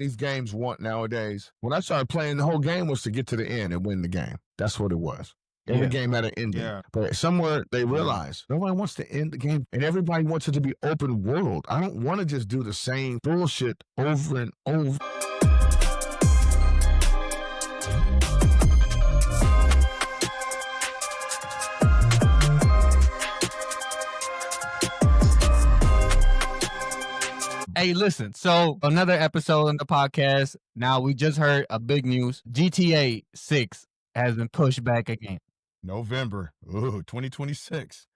these games want nowadays. When I started playing, the whole game was to get to the end and win the game. That's what it was. Every game had an ending. Yeah. But somewhere they realized nobody wants to end the game, and everybody wants it to be open world. I don't want to just do the same bullshit over and over. Hey, listen, so another episode in the podcast. Now, we just heard a big news. GTA 6 has been pushed back again. November. Ooh, 2026.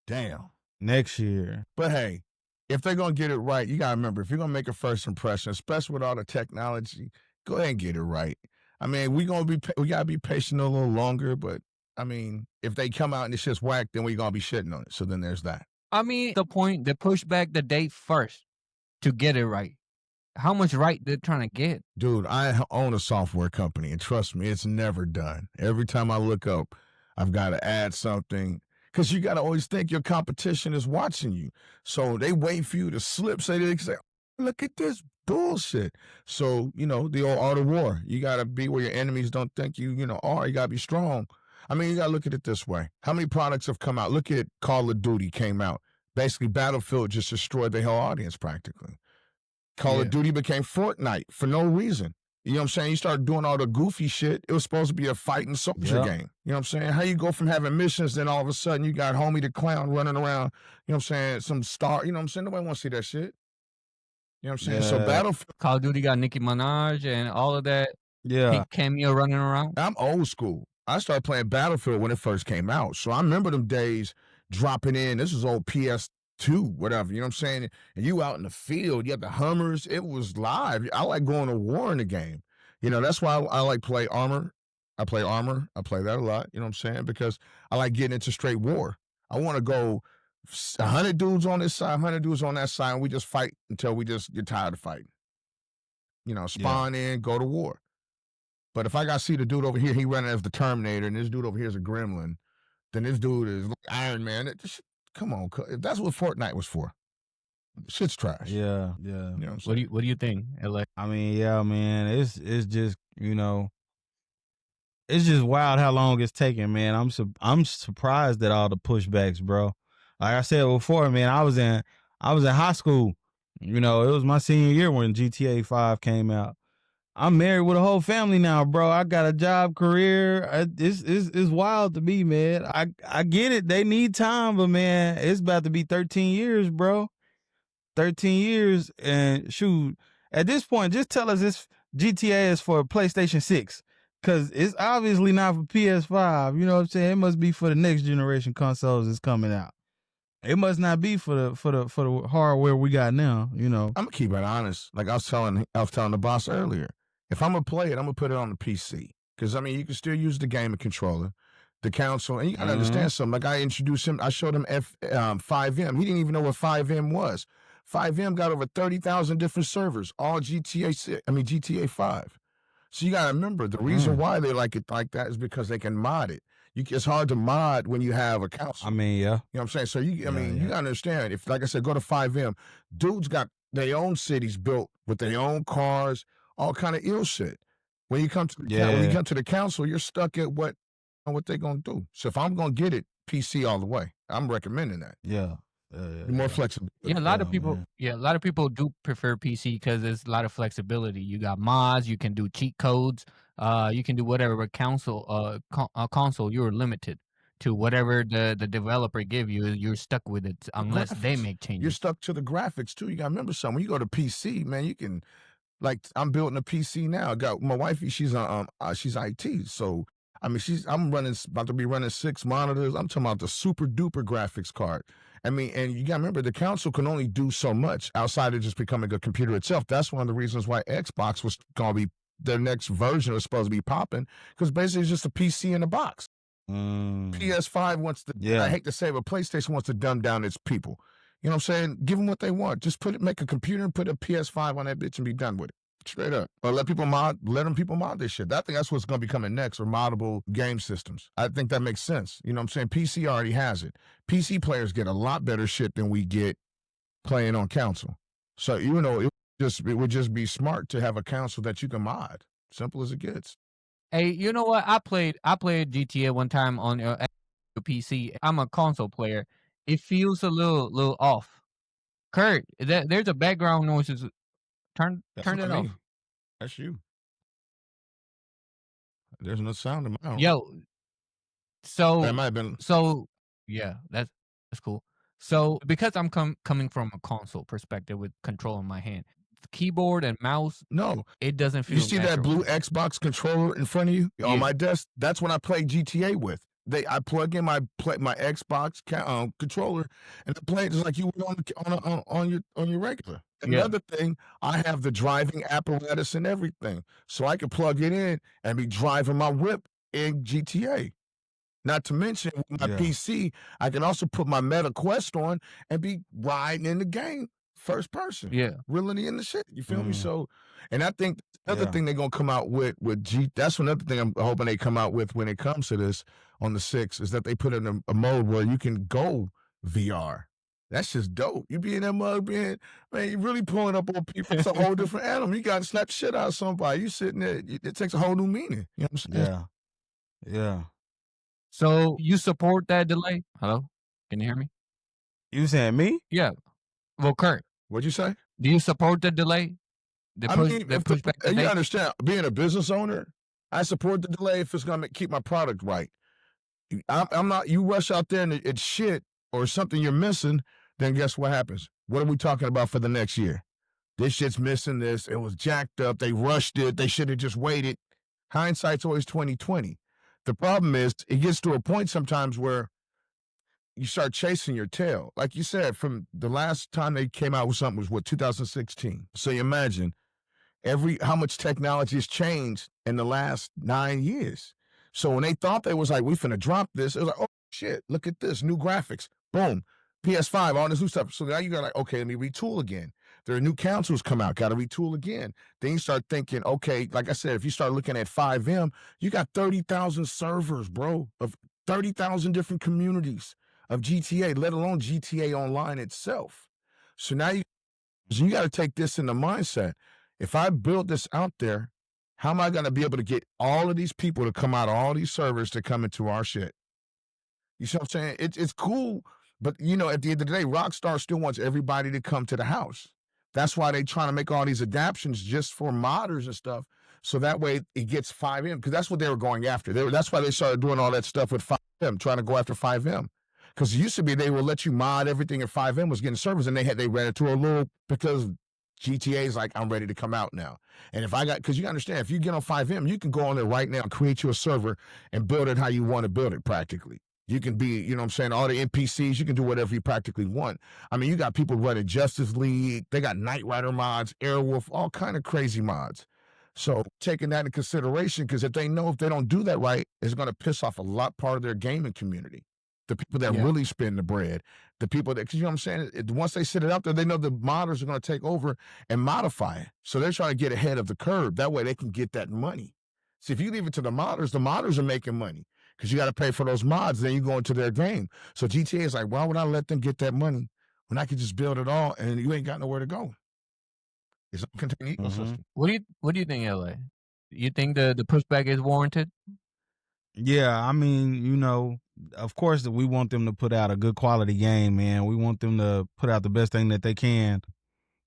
Damn. Next year. But hey, if they're going to get it right, you got to remember, if you're going to make a first impression, especially with all the technology, go ahead and get it right. I mean, we got to be patient a little longer, but I mean, if they come out and it's just whack, then we're going to be shitting on it. So then there's that. I mean, the point, they push back the date first to get it right. How much right they're trying to get? Dude, I own a software company, and trust me, it's never done. Every time I look up, I've got to add something, because you got to always think your competition is watching you. So they wait for you to slip, say, look at this bullshit. So, the old art of war. You got to be where your enemies don't think you are. You got to be strong. I mean, you got to look at it this way. How many products have come out? Look at Call of Duty came out. Basically, Battlefield just destroyed the whole audience practically. Call of Duty became Fortnite for no reason. You know what I'm saying? You start doing all the goofy shit. It was supposed to be a fighting soldier game. You know what I'm saying? How you go from having missions, then all of a sudden you got Homie the Clown running around, you know what I'm saying? Some star, you know what I'm saying? Nobody wants to see that shit. You know what I'm saying? So Battlefield. Call of Duty got Nicki Minaj and all of that. Yeah. Cameo running around. I'm old school. I started playing Battlefield when it first came out. So I remember them days dropping in. This was old PS2, whatever, you know what I'm saying? And you out in the field, you have the Hummers. It was live. I like going to war in the game. That's why I like play Armor. I play Armor. I play that a lot, you know what I'm saying? Because I like getting into straight war. I want to go 100 dudes on this side, 100 dudes on that side, and we just fight until we just get tired of fighting. Spawn in, go to war. But if I got to see the dude over here, he running as the Terminator, and this dude over here is a gremlin, then this dude is Iron Man. Come on, if that's what Fortnite was for, shit's trash. Yeah. You know what I'm What saying? do you think, LA? I mean, yeah, man, it's just, it's just wild how long it's taking, man. I'm surprised at all the pushbacks, bro. Like I said before, man, I was in high school. It was my senior year when GTA 5 came out. I'm married with a whole family now, bro. I got a job, career. It's wild to me, man. I get it. They need time, but man, it's about to be 13 years, bro. 13 years, and shoot, at this point, just tell us this GTA is for PlayStation 6, because it's obviously not for PS5. You know what I'm saying? It must be for the next generation consoles that's coming out. It must not be for the hardware we got now. I'm gonna keep it honest. Like I was telling the boss earlier, if I'm gonna play it, I'm gonna put it on the PC, because you can still use the game and controller, the console, and you gotta understand something. Like I introduced him, I showed him 5M. He didn't even know what 5M was. 5M got over 30,000 different servers, all GTA 5. So you gotta remember, the reason why they like it like that is because they can mod it. It's hard to mod when you have a console. I mean, yeah. You know what I'm saying? So you gotta understand, if, like I said, go to 5M, dudes got their own cities built with their own cars, all kind of ill shit. When you come to the council, you're stuck at what they're gonna do. So if I'm gonna get it, PC all the way. I'm recommending that. Yeah. More flexible. Yeah, a lot of people do prefer PC because there's a lot of flexibility. You got mods, you can do cheat codes, you can do whatever. But console, you're limited to whatever the developer give you. You're stuck with it unless they make changes. You're stuck to the graphics too. You gotta remember something. When you go to PC, man, you can, like, I'm building a PC now. I got my wifey, she's IT, so I'm about to be running 6 monitors. I'm talking about the super duper graphics card. And you gotta remember, the console can only do so much outside of just becoming a computer itself. That's one of the reasons why Xbox was gonna be their next version, was supposed to be popping, because basically it's just a PC in a box. PS5 wants to, I hate to say it, but PlayStation wants to dumb down its people. You know what I'm saying? Give them what they want. Just make a computer and put a PS5 on that bitch and be done with it. Straight up. Or let people mod this shit. I think that's what's going to be coming next, or moddable game systems. I think that makes sense. You know what I'm saying? PC already has it. PC players get a lot better shit than we get playing on console. So, it would just be smart to have a console that you can mod. Simple as it gets. Hey, you know what? I played GTA one time on PC. I'm a console player. It feels a little off. Kurt, there's a background noises. Turn That's not it me. off. That's you. There's no sound in my own. Yo, That might have been. so yeah, that's cool. So because I'm coming from a console perspective with control in my hand, keyboard and mouse, No, it doesn't feel you see that natural. blue Xbox controller in front of you on my desk? That's when I play GTA with. I plug in my Xbox controller and I play it just like you would on your regular. Another thing, I have the driving apparatus and everything, so I can plug it in and be driving my whip in GTA. Not to mention with my PC, I can also put my Meta Quest on and be riding in the game first person. Yeah. Really in the shit. You feel me? So, and I think another thing they're gonna come out with that's another thing I'm hoping they come out with when it comes to this on the 6th is that they put in a mode where you can go VR. That's just dope. You be in that mug, man, you really pulling up on people. It's a whole different animal. You gotta slap the shit out of somebody. You sitting there, it takes a whole new meaning. You know what I'm saying? Yeah. So you support that delay? Hello? Can you hear me? You saying me? Yeah. Well, Kurt, What'd you say? do you support the delay? Pushback the you date? understand, being a business owner, I support the delay if it's gonna keep my product right. I'm not. You rush out there and it's shit or something you're missing, then guess what happens? What are we talking about for the next year? This shit's missing. This it was jacked up. They rushed it. They should have just waited. Hindsight's always 20/20. The problem is it gets to a point sometimes where you start chasing your tail. Like you said, from the last time they came out with something was what, 2016. So you imagine how much technology has changed in the last 9 years. So when they thought they was like, we finna drop this, it was like, oh shit, look at this, new graphics, boom, PS5, all this new stuff. So now you got like, okay, let me retool again. There are new consoles come out, got to retool again. Then you start thinking, okay, like I said, if you start looking at 5M, you got 30,000 servers, bro, of 30,000 different communities of GTA, let alone GTA Online itself. So now you got to take this in the mindset. If I build this out there, how am I going to be able to get all of these people to come out of all these servers to come into our shit? You see what I'm saying? It's cool, but you know, at the end of the day, Rockstar still wants everybody to come to the house. That's why they trying to make all these adaptions just for modders and stuff, so that way it gets 5M, because that's what they were going after. That's why they started doing all that stuff with 5M, trying to go after 5M. Because it used to be they would let you mod everything, and 5M was getting servers, and they ran it to a little, because GTA is like, I'm ready to come out now. And because you understand, if you get on 5M, you can go on there right now, create you a server, and build it how you want to build it practically. You can be, you know what I'm saying, all the NPCs, you can do whatever you practically want. I mean, you got people running Justice League, they got Knight Rider mods, Airwolf, all kind of crazy mods. So taking that into consideration, because if they don't do that right, it's going to piss off a lot part of their gaming community. The people that really spend the bread, the people that, because you know what I'm saying, once they sit it out there, they know the modders are going to take over and modify it. So they're trying to get ahead of the curve. That way they can get that money. See, if you leave it to the modders are making money because you got to pay for those mods. Then you go into their game. So GTA is like, why would I let them get that money when I could just build it all and you ain't got nowhere to go? It's a contained ecosystem. What do you think, LA? You think the pushback is warranted? Yeah, I mean, you know, of course we want them to put out a good quality game, man. We want them to put out the best thing that they can.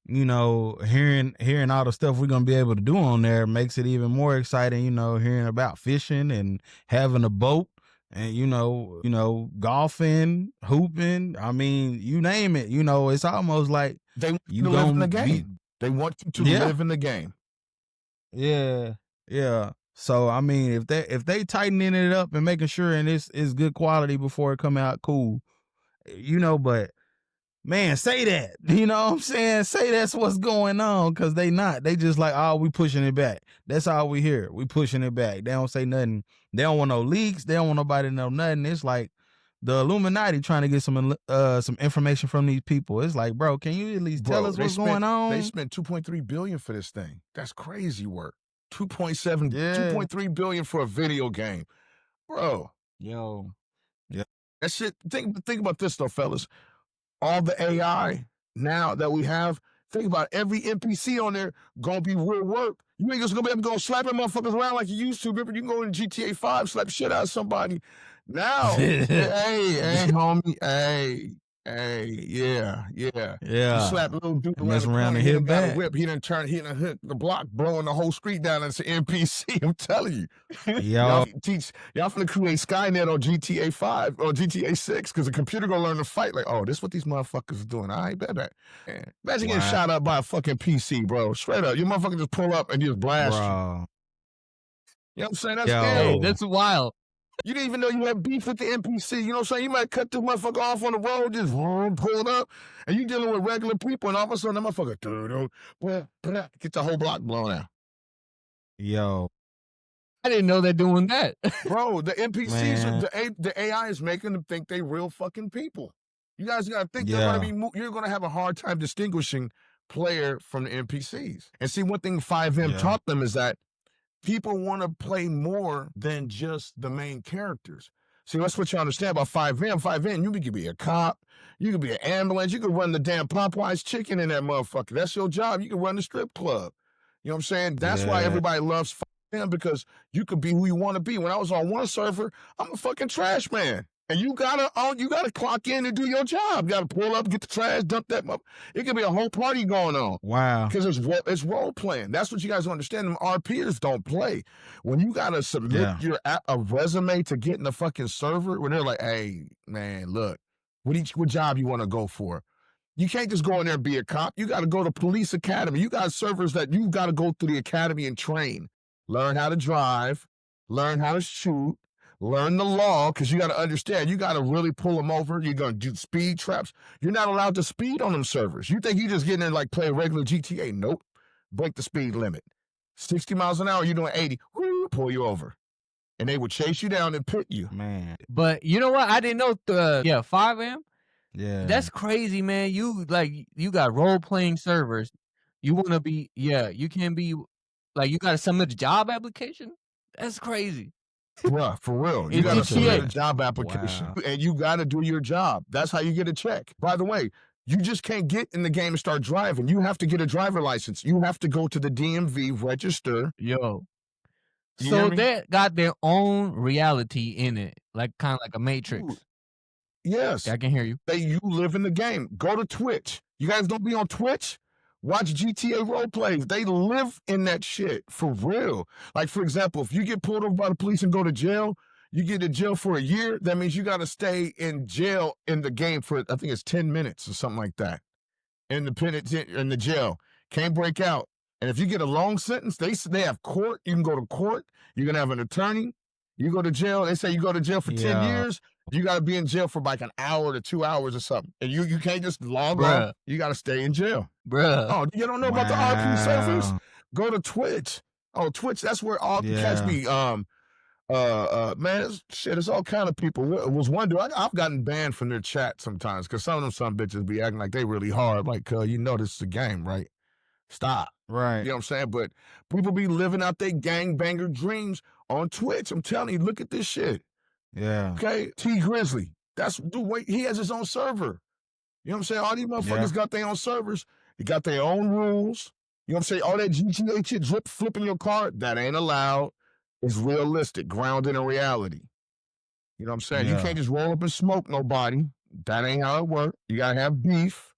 You know, hearing all the stuff we're gonna be able to do on there makes it even more exciting. You know, hearing about fishing and having a boat, and you know, golfing, hooping. I mean, you name it. You know, it's almost like they want you to live in the game. They want you to live in the game. Yeah, yeah. So I mean, if they tightening it up and making sure and it's good quality before it come out, cool. You know, but man, say that. You know what I'm saying? Say that's what's going on, because they not. They just like, oh, we pushing it back. That's all we hear. We pushing it back. They don't say nothing. They don't want no leaks. They don't want nobody to know nothing. It's like the Illuminati trying to get some information from these people. It's like, bro, can you at least tell us what's going on? They spent $2.3 billion for this thing. That's crazy work. 2.3 billion for a video game, bro. Yo, yeah, that shit. Think about this though, fellas. All the AI now that we have, Think about it, every NPC on there gonna be real work. You ain't just gonna be able to go slapping motherfuckers around like you used to. Remember, you can go in GTA 5, slap shit out of somebody. Now, hey, homie, hey, yeah. You slap a little dude Mess around around the and corner, hit he got a back. whip, he done hit the block, blowing the whole street down, and it's an NPC, I'm telling you. Yo, Y'all finna create Skynet on GTA 5 or GTA 6 because the computer gonna learn to fight. Like, oh, this what these motherfuckers are doing. I ain't bet that. Man, imagine getting shot up by a fucking PC, bro. Straight up. Your motherfucker just pull up and just blast you. bro. You know what I'm saying? That's Hey, ill. that's wild. You didn't even know you had beef with the NPC. You know what I'm saying? You might cut this motherfucker off on the road, just pull it up, and you dealing with regular people, and all of a sudden that motherfucker get the whole block blown out. Yo, I didn't know they're doing that. Bro, the NPCs, Man. the AI is making them think they real fucking people. You guys gotta think they're gonna be. You're gonna have a hard time distinguishing player from the NPCs. And see, one thing 5M taught them is that people want to play more than just the main characters. See, that's what you understand about 5M. 5M, you could be a cop, you could be an ambulance, you could run the damn Popeye's chicken in that motherfucker. That's your job. You can run the strip club. You know what I'm saying? That's why everybody loves 5M, because you could be who you want to be. When I was on one server, I'm a fucking trash man. And you gotta clock in and do your job. You gotta pull up, get the trash, dump that. It could be a whole party going on. Wow. Because it's role playing. That's what you guys understand. Them RPers don't play. When you gotta submit a resume to get in the fucking server, when they're like, "Hey, man, look, what job you want to go for?" You can't just go in there and be a cop. You got to go to police academy. You got servers that you got to go through the academy and train, learn how to drive, learn how to shoot. Learn the law, because you got to understand, you got to really pull them over. You're going to do speed traps. You're not allowed to speed on them servers. You think you just get in there like play a regular GTA? Nope. Break the speed limit. 60 miles an hour, you're doing 80. Woo, pull you over. And they would chase you down and pit you. Man. But you know what? I didn't know 5M. Yeah. That's crazy, man. You got role playing servers. You want to be you can be like, you got to submit a job application. That's crazy. Bruh, for real. You got to submit a job application. And you got to do your job. That's how you get a check. By the way, you just can't get in the game and start driving. You have to get a driver license. You have to go to the DMV, register. Yo. So they got their own reality in it, like kind of like a Matrix. Yes. I can hear you. You live in the game. Go to Twitch. You guys don't be on Twitch? Watch GTA role plays. They live in that shit for real. Like, for example, if you get pulled over by the police and go to jail, you get in jail for a year. That means you got to stay in jail in the game for, I think it's 10 minutes or something like that. In the jail. Can't break out. And if you get a long sentence, they have court. You can go to court. You're going to have an attorney. You go to jail. They say you go to jail for 10 years. You got to be in jail for like an hour to 2 hours or something. And you can't just log off. You got to stay in jail. Bruh. Oh, you don't know about the RP servers? Go to Twitch. Oh, Twitch, that's where all you catch me. Man, it's all kind of people. It was one dude, I've gotten banned from their chat sometimes because some of them bitches be acting like they really hard. Like, you know this is a game, right? Stop. Right. You know what I'm saying? But people be living out their gangbanger dreams on Twitch. I'm telling you, look at this shit. Yeah. Okay, T Grizzly. That's dude. Wait, he has his own server. You know what I'm saying? All these motherfuckers got their own servers. They got their own rules. You know what I'm saying? All that GTA shit, flipping your car, that ain't allowed. It's realistic, grounded in reality. You know what I'm saying? You can't just roll up and smoke nobody. That ain't how it works. You gotta have beef,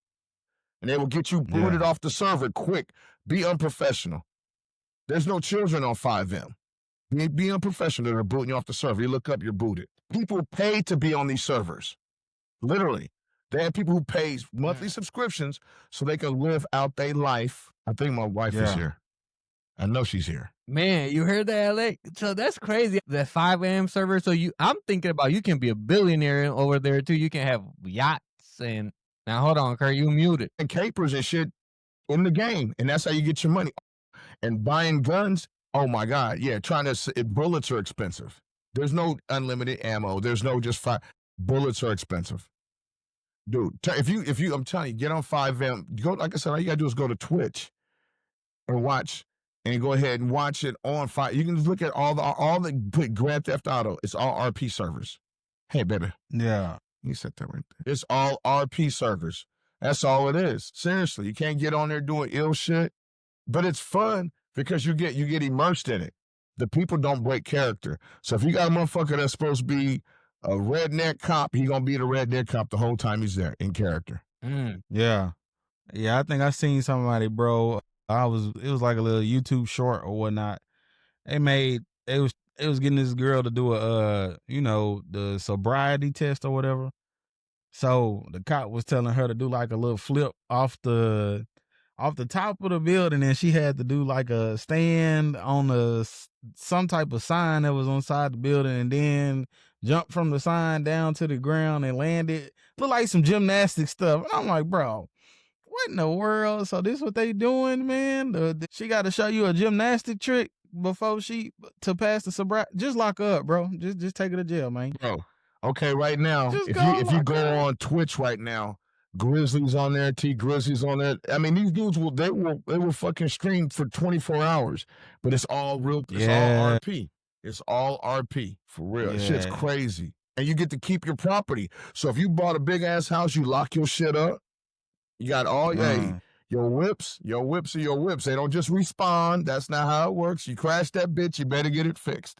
and they will get you booted off the server quick. Be unprofessional. There's no children on 5M. Be unprofessional. They're booting you off the server. You look up, you're booted. People pay to be on these servers. Literally. They have people who pay monthly subscriptions so they can live out their life. I think my wife is here. I know she's here. Man, you heard that, Alex? So that's crazy. That 5M server. So I'm thinking about, you can be a billionaire over there too. You can have yachts and now hold on, Kurt, you muted. And capers and shit in the game. And that's how you get your money. And buying guns, oh my God. Yeah, bullets are expensive. There's no unlimited ammo. There's no just bullets are expensive. Dude, if you, I'm telling you, get on 5M. Go, like I said, all you gotta do is go to Twitch and watch, and go ahead and watch it on 5. You can just look at all the Grand Theft Auto. It's all RP servers. Hey, baby. Yeah. You said that right there. It's all RP servers. That's all it is. Seriously, you can't get on there doing ill shit, but it's fun because you get immersed in it. The people don't break character. So if you got a motherfucker that's supposed to be a redneck cop, he gonna be the redneck cop the whole time he's there in character. Yeah. Yeah, I think I seen somebody, bro. It was like a little YouTube short or whatnot. It was getting this girl to do the sobriety test or whatever. So the cop was telling her to do like a little flip off the top of the building, and she had to do like a stand on some type of sign that was on side the building, and then jump from the sign down to the ground and land it. Look like some gymnastic stuff. And I'm like, bro, what in the world? So this what they doing, man? She got to show you a gymnastic trick before to pass the sobriety. Just lock her up, bro. Just take her to jail, man. Bro, okay, right now, if you go on Twitch right now, Grizzly's on there, T Grizzly's on there. I mean, these dudes they will fucking stream for 24 hours, but it's all real. It's all RP. It's all RP for real. Yeah. Shit's crazy, and you get to keep your property. So if you bought a big ass house, you lock your shit up. You got all your whips are your whips. They don't just respawn. That's not how it works. You crash that bitch, you better get it fixed.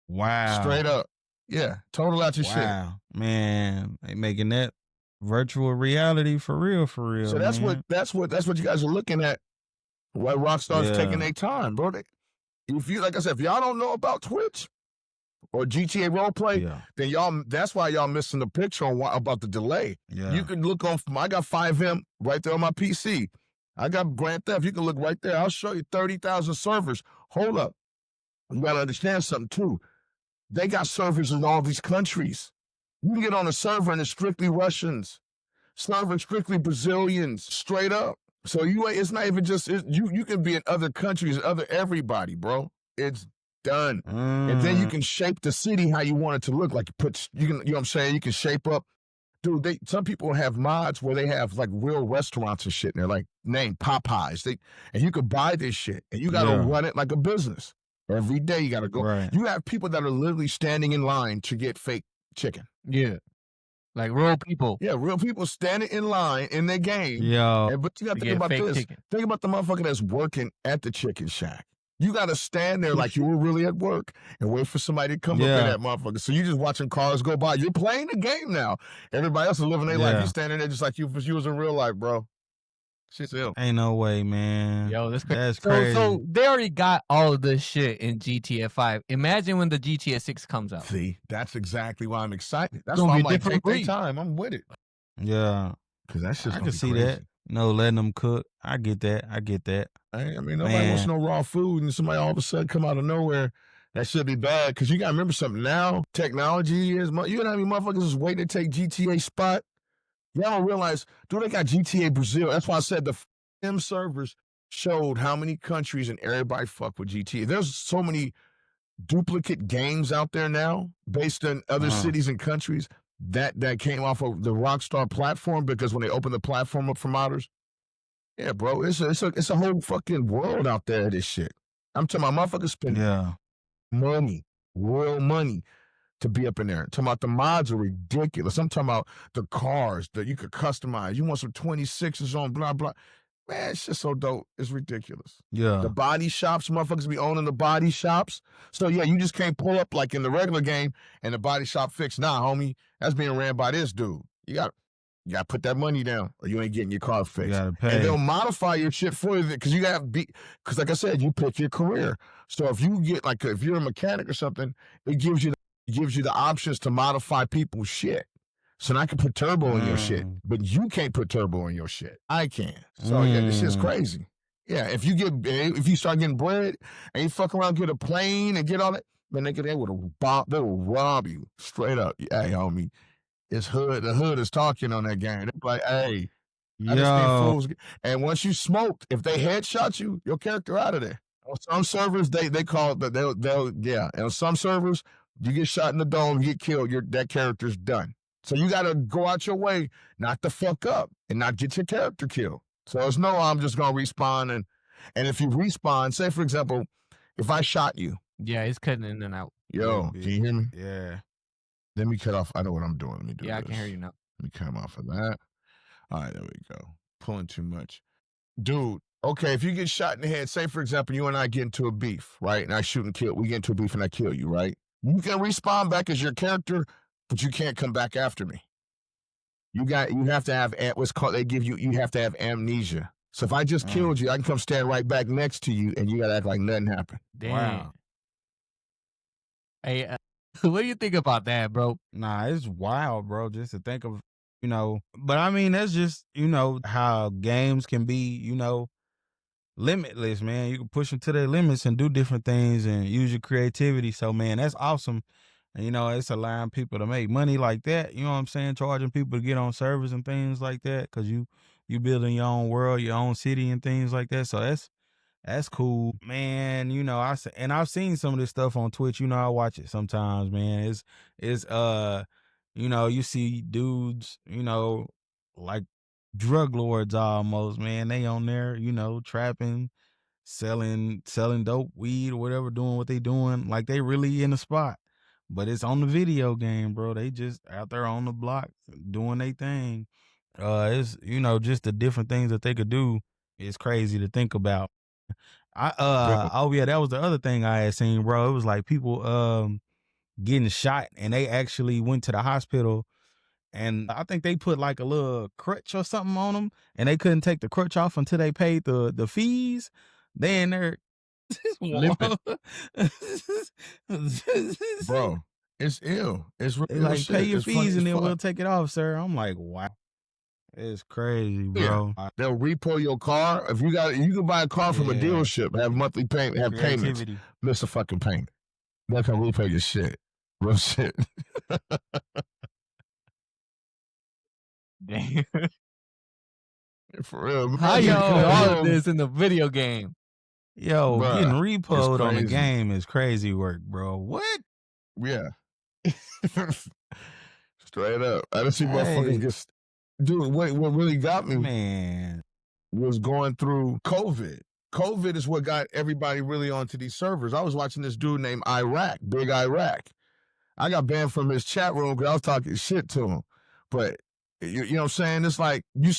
Wow. Straight up. Yeah. Total out your shit. Wow. Man, they making that virtual reality for real. So that's what you guys are looking at. Why Rockstar's taking their time, bro. If y'all don't know about Twitch or GTA roleplay, then that's why y'all missing the picture on about the delay. Yeah. You can look on. I got 5M right there on my PC. I got Grand Theft. You can look right there. I'll show you 30,000 servers. Hold up. You gotta understand something too. They got servers in all these countries. You can get on a server and it's strictly Russians, server strictly Brazilians, straight up. So it's not even just you can be in other countries, everybody, bro. It's done. And then you can shape the city how you want it to look. Like you know what I'm saying? You can shape up. Dude, some people have mods where they have like real restaurants and shit, and they're like named Popeyes. And you could buy this shit, and you gotta run it like a business. Every day you gotta go. Right. You have people that are literally standing in line to get fake chicken. Yeah. Like real people. Yeah, real people standing in line in their game. Yeah. But you gotta think about this. Chicken. Think about the motherfucker that's working at the chicken shack. You gotta stand there like you were really at work and wait for somebody to come up in that motherfucker. So you're just watching cars go by. You're playing the game now. Everybody else is living their life. You're standing there just like you was in real life, bro. Shit's ill. Ain't no way, man. Yo, that's crazy. So they already got all of this shit in GTA 5. Imagine when the GTA 6 comes out. See, that's exactly why I'm excited. That's why I'm like, take their time. I'm with it. Yeah. Because that's just I can see that. No, letting them cook. I get that. I mean, nobody wants no raw food, and somebody all of a sudden come out of nowhere. That should be bad. Because you got to remember something. Now, technology is, you know how many motherfuckers is waiting to take GTA spot? Y'all don't realize, dude, they got GTA Brazil. That's why I said the M servers showed how many countries and everybody fuck with GTA. There's so many duplicate games out there now based in other cities and countries that came off of the Rockstar platform, because when they opened the platform up for modders, yeah, bro, it's a whole fucking world out there of this shit. I'm talking about motherfuckers spending money, real money, to be up in there. I'm talking about the mods are ridiculous. I'm talking about the cars that you could customize. You want some 26s on blah, blah. Man, it's just so dope. It's ridiculous. Yeah. The body shops, motherfuckers be owning the body shops. So, yeah, you just can't pull up like in the regular game and the body shop fixed. Nah, homie, that's being ran by this dude. You got to put that money down or you ain't getting your car fixed. You got to pay. And they'll modify your shit for you because you got to be, because like I said, you pick your career. So if you get like, if you're a mechanic or something, it gives you the options to modify people's shit. So I can put turbo in your shit, but you can't put turbo in your shit. I can. So yeah, this shit's crazy. Yeah, if you start getting bread and you fuck around, get a plane and get all that, then they will rob you straight up. Hey, homie, the hood is talking on that game. They're like, hey, fools. And once you smoked, if they headshot you, your character out of there. On some servers, they call it, and on some servers, you get shot in the dome, you get killed, that character's done. So you got to go out your way not to fuck up and not get your character killed. So it's no, I'm just going to respawn. And if you respawn, say, for example, if I shot you. Yeah, it's cutting in and out. Yo, can you hear me? Yeah. Let me cut off. I know what I'm doing. Let me do this. I can hear you now. Let me come off of that. All right, there we go. Pulling too much. Dude, okay, if you get shot in the head, say, for example, you and I get into a beef, right? And I shoot and kill. We get into a beef and I kill you, right? You can respawn back as your character, but you can't come back after me. You have to have what's called, you have to have amnesia. So if I just killed you, I can come stand right back next to you and you gotta act like nothing happened. Damn. Wow. Hey, what do you think about that, bro? Nah, it's wild, bro. Just to think of, but I mean, that's just, how games can be, limitless, man. You can push them to their limits and do different things and use your creativity. So, man, that's awesome. And, it's allowing people to make money like that. You know what I'm saying? Charging people to get on servers and things like that because you building your own world, your own city and things like that. So that's cool, man. I've seen some of this stuff on Twitch. I watch it sometimes, man. It's you see dudes, like drug lords almost, man. They on there, trapping, selling dope, weed, or whatever, doing what they doing. Like they really in the spot. But it's on the video game, bro. They just out there on the block doing their thing. It's just the different things that they could do is crazy to think about. Oh yeah, that was the other thing I had seen, bro. It was like people getting shot and they actually went to the hospital and I think they put like a little crutch or something on them and they couldn't take the crutch off until they paid the fees. Then they're limping. Bro, it's ill. It's real they like shit. pay your It's fees funny and as then fuck. we'll take it off, sir. I'm like, wow. It's crazy, bro. Yeah. They'll repo your car. If you can buy a car from a dealership, have monthly payment, have payments, miss a fucking payment. They can repo your shit. Real shit. Damn. For real. How y'all all of this in the video game? Yo, Bruh, getting repoed on the crazy. game is crazy work, bro. What? Yeah. Straight up. I didn't see motherfuckers get. Dude, what really got me, man, was going through COVID. COVID is what got everybody really onto these servers. I was watching this dude named Iraq, Big Iraq. I got banned from his chat room because I was talking shit to him. But you know what I'm saying? It's like when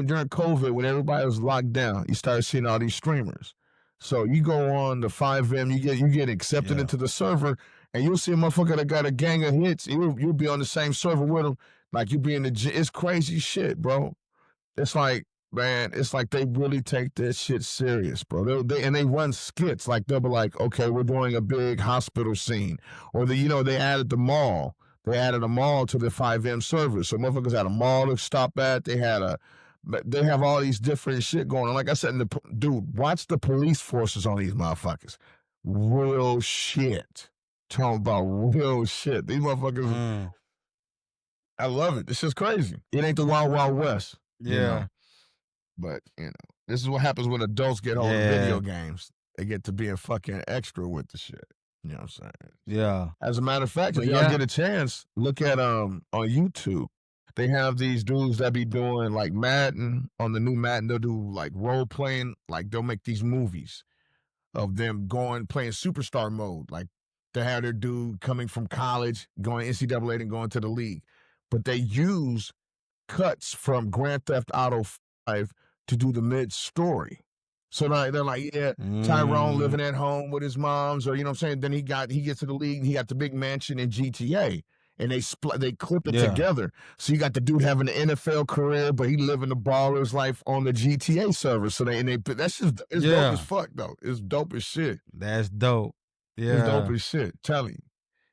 during COVID, when everybody was locked down, you started seeing all these streamers. So you go on the 5M, you get accepted into the server, and you'll see a motherfucker that got a gang of hits. You'll be on the same server with them, like you be in the. It's crazy shit, bro. It's like, man, it's like they really take that shit serious, bro. They run skits, like they'll be like, okay, we're doing a big hospital scene, or they added the mall. They added a mall to the 5M server, so motherfuckers had a mall to stop at. They have all these different shit going on. Like I said, dude, watch the police forces on these motherfuckers. Real shit. Talking about real shit. These motherfuckers. I love it. It's just crazy. It ain't the Wild Wild West. Yeah. But, this is what happens when adults get on video games. They get to being fucking extra with the shit. You know what I'm saying? Yeah. As a matter of fact, if y'all get a chance, look at on YouTube. They have these dudes that be doing like Madden. On the new Madden, they'll do like role playing. Like they'll make these movies of them playing superstar mode. Like they have their dude coming from college, going NCAA and going to the league. But they use cuts from Grand Theft Auto 5 to do the mid story. So now they're like, Tyrone living at home with his moms, or you know what I'm saying? Then he gets to the league and he got the big mansion in GTA. And they clip it together. So you got the dude having an NFL career, but he living the baller's life on the GTA server. So that's just it's dope as fuck though. It's dope as shit. That's dope. Yeah. It's dope as shit. Tell him.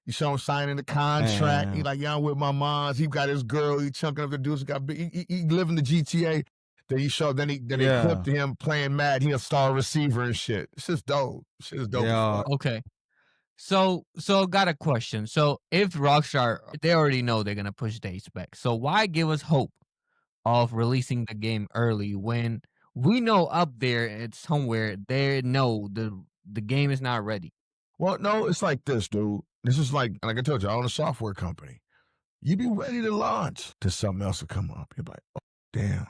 You show him signing the contract. He like, I'm with my moms. He got his girl. He chunking up the dudes. He live in the GTA. Then they clipped him playing Madden. He a star receiver and shit. It's just dope. Shit is dope. Yeah. Okay. So got a question. So if Rockstar, they already know they're gonna push dates back. So why give us hope of releasing the game early when we know up there it's somewhere they know the game is not ready? Well, no, it's like this, dude. This is like I told you, I own a software company. You be ready to launch, till something else will come up. You're like, oh, damn.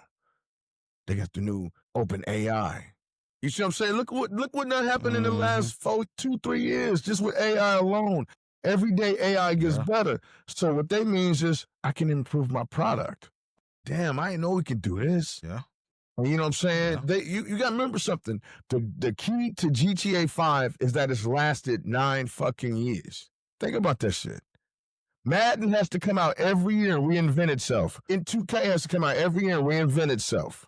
They got the new open AI. You see what I'm saying? Look what done happened in the last 2-3 years, just with AI alone. Every day AI gets better. So what that means is I can improve my product. damn, I didn't know we could do this. Yeah. And you know what I'm saying? Yeah. You got to remember something. The key to GTA 5 is that it's lasted 9 fucking years. Think about that shit. Madden has to come out every year and reinvent itself. In 2K has to come out every year and reinvent itself.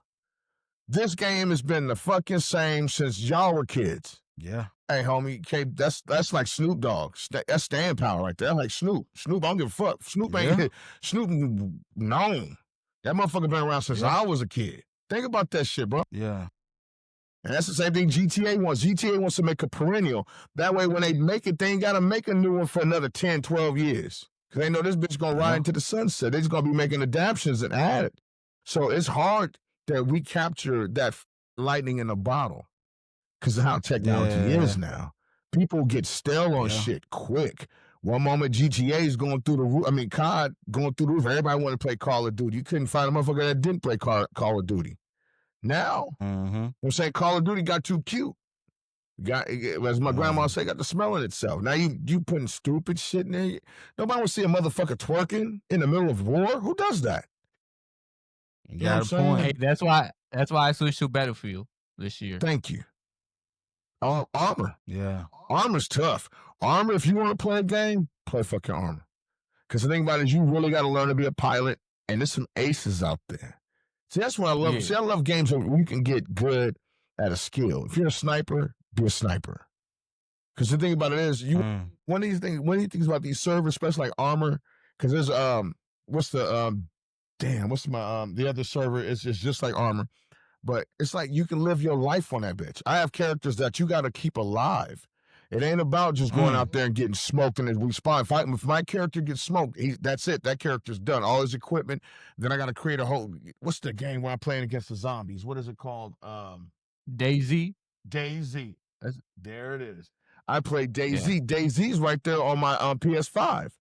This game has been the fucking same since y'all were kids. Yeah. Hey, homie, that's like Snoop Dogg. That's staying power right there. Like Snoop. Snoop, I don't give a fuck. Snoop ain't Snoop known. That motherfucker been around since I was a kid. Think about that shit, bro. Yeah. And that's the same thing GTA wants. GTA wants to make a perennial. That way, when they make it, they ain't got to make a new one for another 10, 12 years. Because they know this bitch going to ride into the sunset. They're just going to be making adaptations and add it. So it's hard that we capture that lightning in a bottle because of how technology is now. People get stale on shit quick. One moment GTA is going through the roof. I mean, COD going through the roof. Everybody want to play Call of Duty. You couldn't find a motherfucker that didn't play Call of Duty. Now, I'm saying Call of Duty got too cute. As my grandma say, got the smell in itself. Now you putting stupid shit in there. Nobody want to see a motherfucker twerking in the middle of war. Who does that? You got a point. Hey, that's why I switched to Battlefield this year. Thank you. Armor. Yeah. Armor's tough. Armor, if you want to play a game, play fucking Armor. Because the thing about it is you really got to learn to be a pilot, and there's some aces out there. See, that's what I love. See, I love games where you can get good at a skill. If you're a sniper, be a sniper. Because the thing about it is, one of these things about these servers, especially like Armor, because there's the other server is just like Armor. But it's like you can live your life on that bitch. I have characters that you got to keep alive. It ain't about just going out there and getting smoked and respawn. If my character gets smoked, that's it. That character's done. All his equipment. Then I got to create a whole. What's the game where I'm playing against the zombies? What is it called? DayZ. DayZ. There it is. I play DayZ. Yeah. DayZ's right there on my PS5.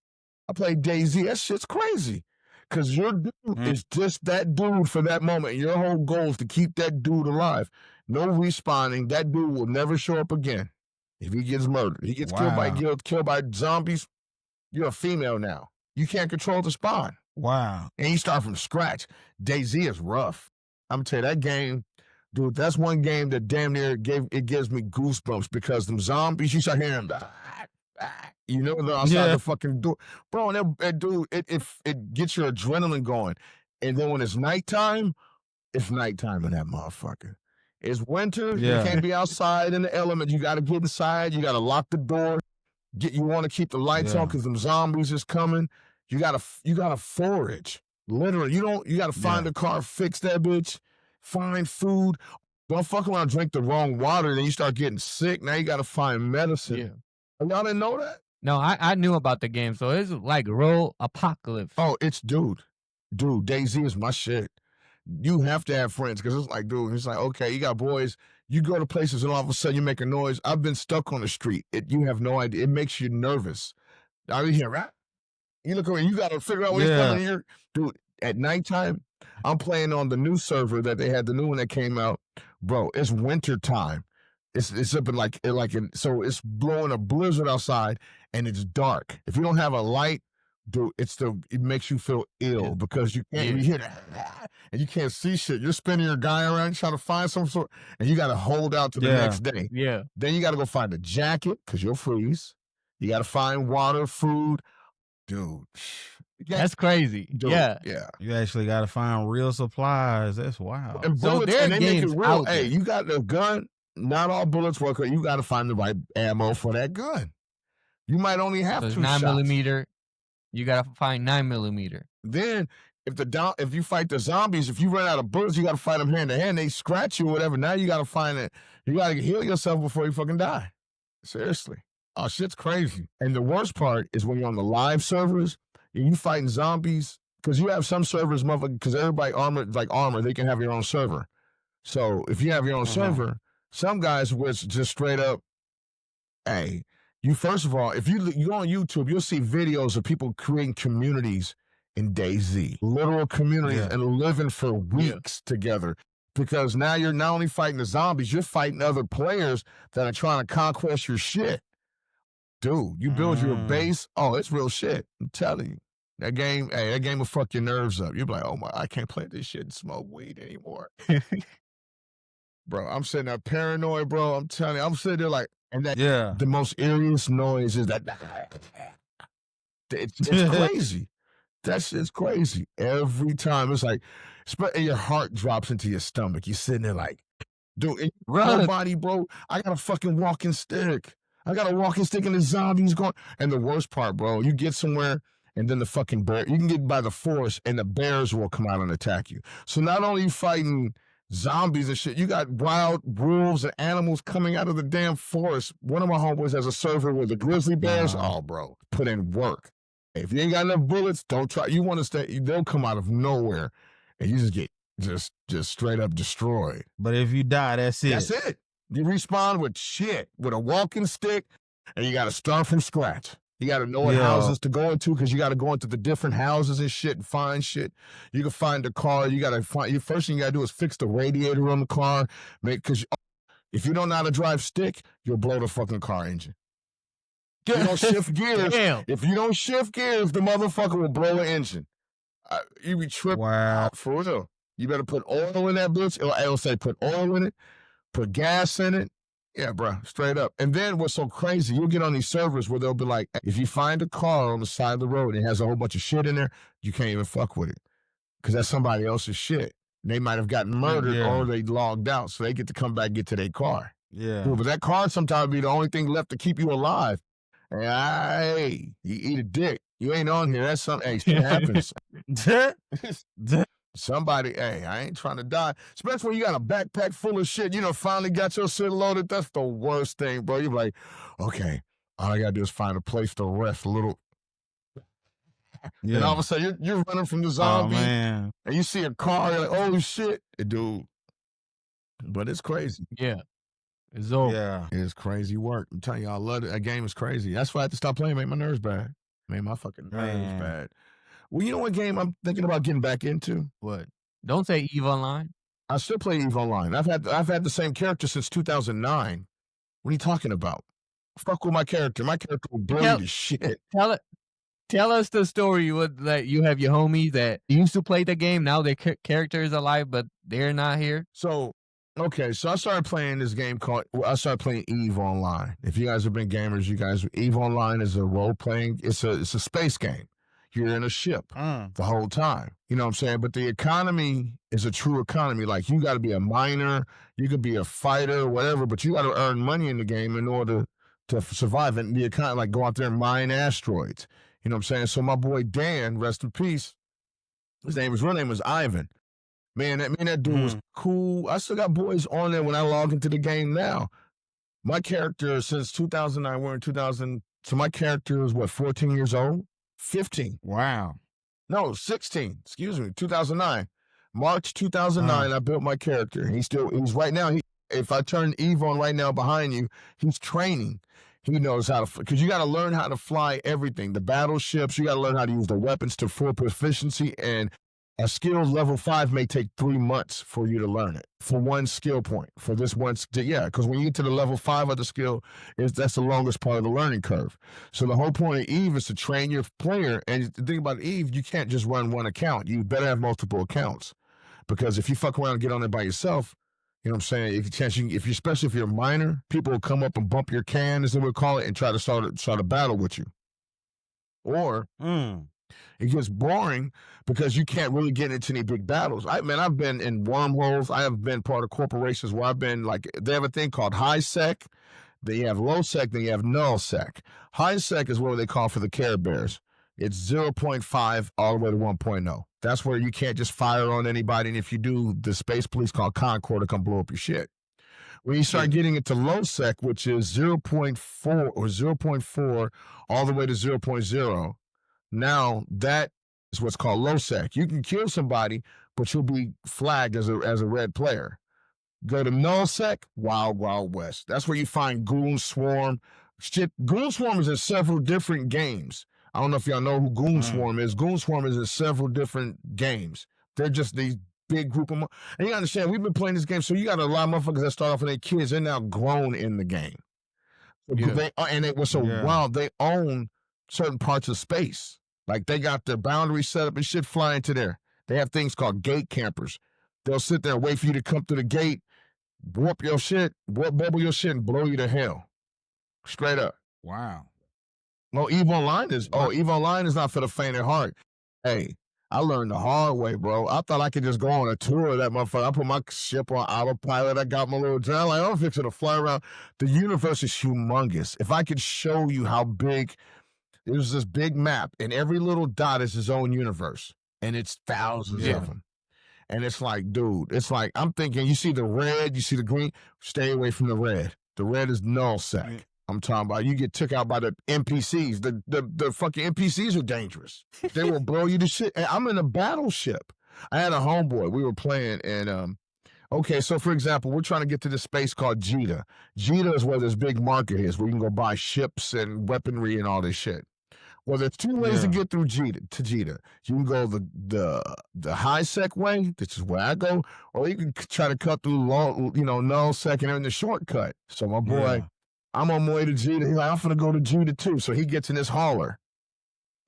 I play DayZ. That shit's crazy. Because your dude is just that dude for that moment. Your whole goal is to keep that dude alive. No respawning. That dude will never show up again if he gets murdered. He gets killed by zombies. You're a female now. You can't control the spawn. Wow. And you start from scratch. DayZ is rough. I'm going to tell you, that game, dude, that's one game that damn near gives me goosebumps because them zombies, you start hearing them. You know, they're outside the fucking door. Bro, and that dude, it gets your adrenaline going. And then when it's nighttime in that motherfucker. It's winter. You can't be outside in the element. You got to get inside. You got to lock the door. You want to keep the lights on because them zombies is coming. You got to forage. Literally, you got to find a car, fix that bitch, find food. Don't fuck around, drink the wrong water, then you start getting sick. Now you got to find medicine. Yeah. Y'all didn't know that? No, I knew about the game, so it's like real apocalypse. Oh, it's dude, DayZ is my shit. You have to have friends because it's like, dude, it's like, okay, you got boys, you go to places and all of a sudden you make a noise. I've been stuck on the street. You have no idea. It makes you nervous. I mean, here, right? You look around, you got to figure out what's coming here. Dude, at nighttime, I'm playing on the new server that they had, the new one that came out. Bro, it's winter time. It's up in so it's blowing a blizzard outside and it's dark. If you don't have a light, dude, it makes you feel ill because you can't you hear that and you can't see shit. You're spinning your guy around trying to find some sort, and you got to hold out to the next day. Yeah. Then you got to go find a jacket because you'll freeze. You got to find water, food, dude. That's crazy. Dude, yeah. You actually got to find real supplies. That's wild. And bullets, and they make it real. Hey, you got a gun. Not all bullets work. You got to find the right ammo for that gun. You might only have 2 shots. 9mm. You got to find 9mm. Then, if you fight the zombies, if you run out of bullets, you got to fight them hand to hand. They scratch you or whatever. Now you got to find it. You got to heal yourself before you fucking die. Seriously. Oh, shit's crazy. And the worst part is when you're on the live servers and you fighting zombies, because you have some servers, motherfucker, because everybody Armor, they can have your own server. So if you have your own server, some guys was just straight up, hey, you first of all, if you go on YouTube, you'll see videos of people creating communities in DayZ, literal communities, and living for weeks together. Because now you're not only fighting the zombies, you're fighting other players that are trying to conquest your shit. Dude, you build your base. Oh, it's real shit. I'm telling you. That game will fuck your nerves up. You'll be like, oh my, I can't play this shit and smoke weed anymore. Bro, I'm sitting there paranoid, bro. I'm telling you, I'm sitting there like, and that the most eeriest noise is that. It's crazy. That shit's crazy. Every time it's like, your heart drops into your stomach. You're sitting there like, dude, in your body, bro, I got a fucking walking stick. I got a walking stick and the zombies going. And the worst part, bro, you get somewhere and then the fucking bear, you can get by the forest and the bears will come out and attack you. So not only you fighting zombies and shit, you got wild wolves and animals coming out of the damn forest. One of my homeboys has a server with the grizzly bears. Oh, bro, put in work. If you ain't got enough bullets, don't try. You want to stay, they'll come out of nowhere and you just get just straight up destroyed. But if you die, that's it. That's it. You respawn with shit, with a walking stick, and you got to start from scratch. You got to know what houses to go into because you got to go into the different houses and shit and find shit. You can find the car. You got to find, your first thing you got to do is fix the radiator on the car. Because if you don't know how to drive stick, you'll blow the fucking car engine. You don't shift gears. If you don't shift gears, the motherfucker will blow the engine. You be tripping out for real. You better put oil in that bitch. It'll say put oil in it, put gas in it. Yeah, bro, straight up. And then what's so crazy, you'll get on these servers where they'll be like, if you find a car on the side of the road and it has a whole bunch of shit in there, you can't even fuck with it because that's somebody else's shit. They might have gotten murdered or they logged out, so they get to come back and get to their car. Yeah. Dude, but that car sometimes be the only thing left to keep you alive. And hey, you eat a dick. You ain't on here. That's something. Hey, shit happens. Somebody, hey, I ain't trying to die. Especially when you got a backpack full of shit. You know, finally got your shit loaded. That's the worst thing, bro. You're like, okay, all I got to do is find a place to rest a little. Yeah. And all of a sudden, you're running from the zombie. Oh, man. And you see a car, you're like, oh, shit. Dude. But it's crazy. Yeah. It's over. Yeah. It's crazy work. I'm telling you, I love it. That game is crazy. That's why I had to stop playing, make my nerves bad. Made my fucking nerves bad. Well, you know what game I'm thinking about getting back into? What? Don't say EVE Online. I still play EVE Online. I've had the same character since 2009. What are you talking about? Fuck with my character. My character will blow you to shit. Tell us the story. That you have your homies that used to play the game. Now their character is alive, but they're not here. So, okay, so I started playing this game I started playing EVE Online. If you guys have been gamers, EVE Online is a role-playing, it's a space game. You're in a ship the whole time. You know what I'm saying? But the economy is a true economy. Like, you got to be a miner, you could be a fighter, whatever, but you got to earn money in the game in order to survive. And the economy, like, go out there and mine asteroids. You know what I'm saying? So my boy Dan, rest in peace, his real name was Ivan. Man, that dude was cool. I still got boys on there when I log into the game now. My character, since 2009, we're in 2000, so my character is, 14 years old? 15. Wow. No, 16. Excuse me, 2009. March 2009, I built my character. He's right now, if I turn EVE on right now behind you, he's training. He knows how to, because you got to learn how to fly everything. The battleships, you got to learn how to use the weapons to full proficiency, and a skill level 5 may take 3 months for you to learn it for one skill point. For this one, because when you get to the level 5 of the skill, that's the longest part of the learning curve. So the whole point of EVE is to train your player. And the thing about EVE, you can't just run one account. You better have multiple accounts, because if you fuck around and get on it by yourself, you know what I'm saying? Especially if you're a miner, people will come up and bump your can, as they would call it, and try to start a battle with you. Or it gets boring because you can't really get into any big battles. I've been in wormholes. I have been part of corporations where I've been, like, they have a thing called high sec. Then you have low sec, then you have null sec. High sec is what they call for the Care Bears. It's 0.5 all the way to 1.0. That's where you can't just fire on anybody. And if you do, the space police called Concord to come blow up your shit. When you start getting into low sec, which is 0.4 or 0.4 all the way to 0.0, now that is what's called low sec. You can kill somebody, but you'll be flagged as a red player. Go to null sec, wild, wild west. That's where you find Goon Swarm. Shit, Goon Swarm is in several different games. I don't know if y'all know who Goon Swarm is. Goon Swarm is in several different games. They're just these big group of, and you understand, we've been playing this game, so you got a lot of motherfuckers that start off with their kids. They're now grown in the game. They own certain parts of space. Like they got their boundaries set up and shit flying to there. They have things called gate campers. They'll sit there and wait for you to come through the gate, warp your shit, bubble your shit, and blow you to hell. Straight up. Wow. Well, EVE Online is not for the faint of heart. Hey, I learned the hard way, bro. I thought I could just go on a tour of that motherfucker. I put my ship on autopilot. I got my little drone. Like, I'm fixing to fly around. The universe is humongous. If I could show you how big, there's this big map, and every little dot is its own universe, and it's thousands of them. And it's like, dude, it's like, I'm thinking, you see the red, you see the green, stay away from the red. The red is null sec. I'm talking about you get took out by the NPCs. The fucking NPCs are dangerous. They will blow you to shit. And I'm in a battleship. I had a homeboy. We were playing, and okay, so for example, we're trying to get to this space called Jita. Jita is where this big market is, where you can go buy ships and weaponry and all this shit. Well, there's two ways to get through Jita. You can go the high sec way, which is where I go, or you can try to cut through null sec and in the shortcut. So my boy, I'm on my way to Jita. He's like, I'm gonna go to Jita too. So he gets in his hauler.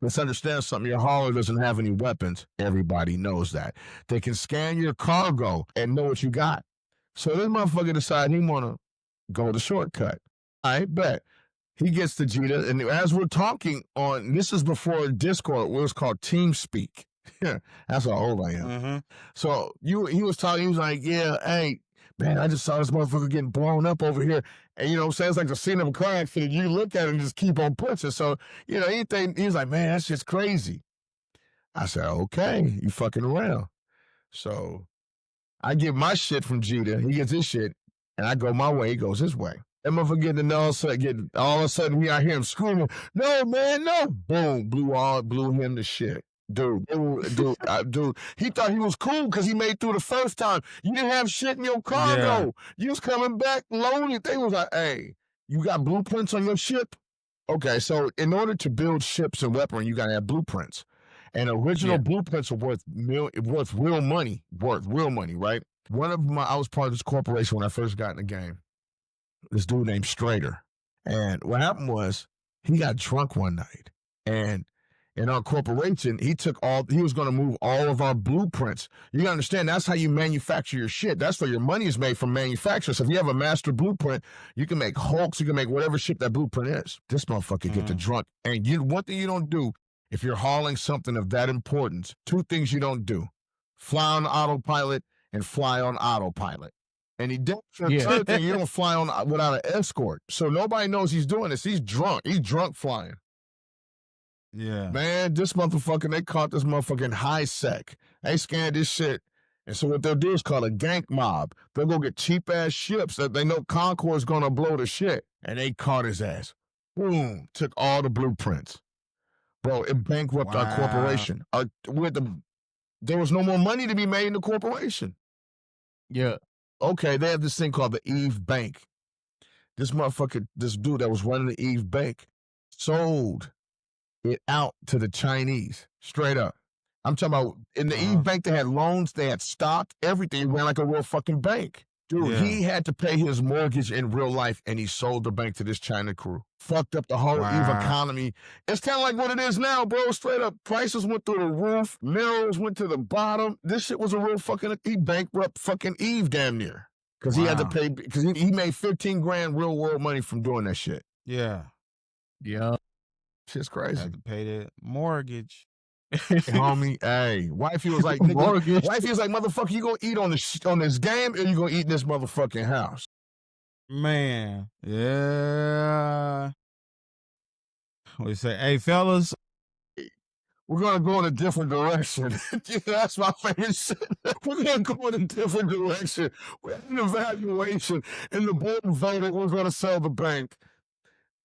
Let's understand something. Your hauler doesn't have any weapons. Everybody knows that. They can scan your cargo and know what you got. So this motherfucker decided he wanna go the shortcut. I bet. He gets to Jita, and as we're talking on, this is before Discord, it was called TeamSpeak. That's how old I am. So he was talking, he was like, yeah, hey, man, I just saw this motherfucker getting blown up over here. And, you know what I'm saying? It's like the scene of a car accident. You look at it and just keep on pushing. So, you know, anything, he was like, man, that's just crazy. I said, okay, you fucking around. So I get my shit from Jita. He gets his shit, and I go my way. He goes his way. That motherfucker getting the null set, all of a sudden, I hear him screaming, no, man, no. Boom, blew him to shit. Dude, he thought he was cool because he made through the first time. You didn't have shit in your cargo. You was coming back loaded. They was like, hey, you got blueprints on your ship? Okay, so in order to build ships and weaponry, you got to have blueprints. And original blueprints are worth real money, right? I was part of this corporation when I first got in the game. This dude named Strader. And what happened was he got drunk one night, and in our corporation, he was going to move all of our blueprints. You gotta understand, that's how you manufacture your shit. That's where your money is made from manufacturers. So if you have a master blueprint, you can make Hulks, you can make whatever shit that blueprint is. This motherfucker get the drunk. And one thing you don't do, if you're hauling something of that importance, two things you don't do: fly on autopilot and fly on autopilot. And he did third thing, you don't fly on without an escort. So nobody knows he's doing this. He's drunk. He's drunk flying. Yeah. Man, this motherfucker, they caught this motherfucking high sec. They scanned this shit. And so what they'll do is call a gank mob. They'll go get cheap ass ships that they know Concord's gonna blow the shit. And they caught his ass. Boom. Took all the blueprints. Bro, it bankrupted our corporation. There was no more money to be made in the corporation. Yeah. Okay, they have this thing called the Eve Bank. This dude that was running the Eve Bank sold it out to the Chinese, straight up. I'm talking about in the Eve Bank, they had loans, they had stock, everything. It ran like a real fucking bank. Dude, he had to pay his mortgage in real life, and he sold the bank to this China crew. Fucked up the whole Eve economy. It's kind of like what it is now, bro. Straight up, prices went through the roof, minerals went to the bottom. This shit was a real fucking, he bankrupt fucking Eve damn near. Because he had to pay, because he made 15 grand real world money from doing that shit. Yeah. Yeah. Shit's crazy. Had to pay the mortgage. Homie, hey, wifey was like, motherfucker, you gonna eat on this game, or you gonna eat in this motherfucking house? Man, yeah. We say, hey, fellas, we're gonna go in a different direction. That's my favorite shit. We're gonna go in a different direction. We had an evaluation, and the board voted we're gonna sell the bank.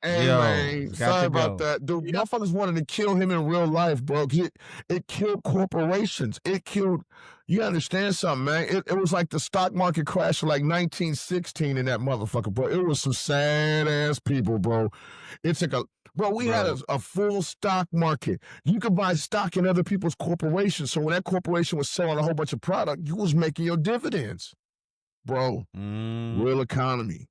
And man, sorry about that. Dude, motherfuckers wanted to kill him in real life, bro. It killed corporations. It killed, you understand something, man? It was like the stock market crash of like 1916 in that motherfucker, bro. It was some sad-ass people, bro. It's like we had a full stock market. You could buy stock in other people's corporations. So when that corporation was selling a whole bunch of product, you was making your dividends. Bro, real economy.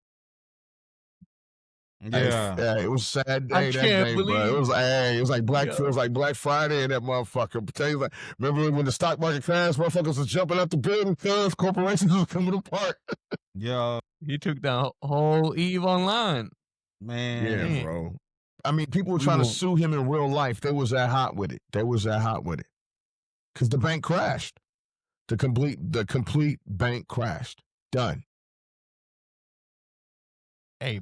Yeah. It was a sad I day that can't day, bro. It believe. was it was like Black Yeah. feels like Black Friday and that motherfucker. Tell you, like, remember when the stock market crashed, motherfuckers was jumping out the building because corporations was coming apart. Yo, He took the whole Eve online. man. Yeah, Man. bro. I mean, people were We trying to gon- sue him in real life. They was that hot with it. Because the bank crashed. The complete bank crashed. Done. Hey,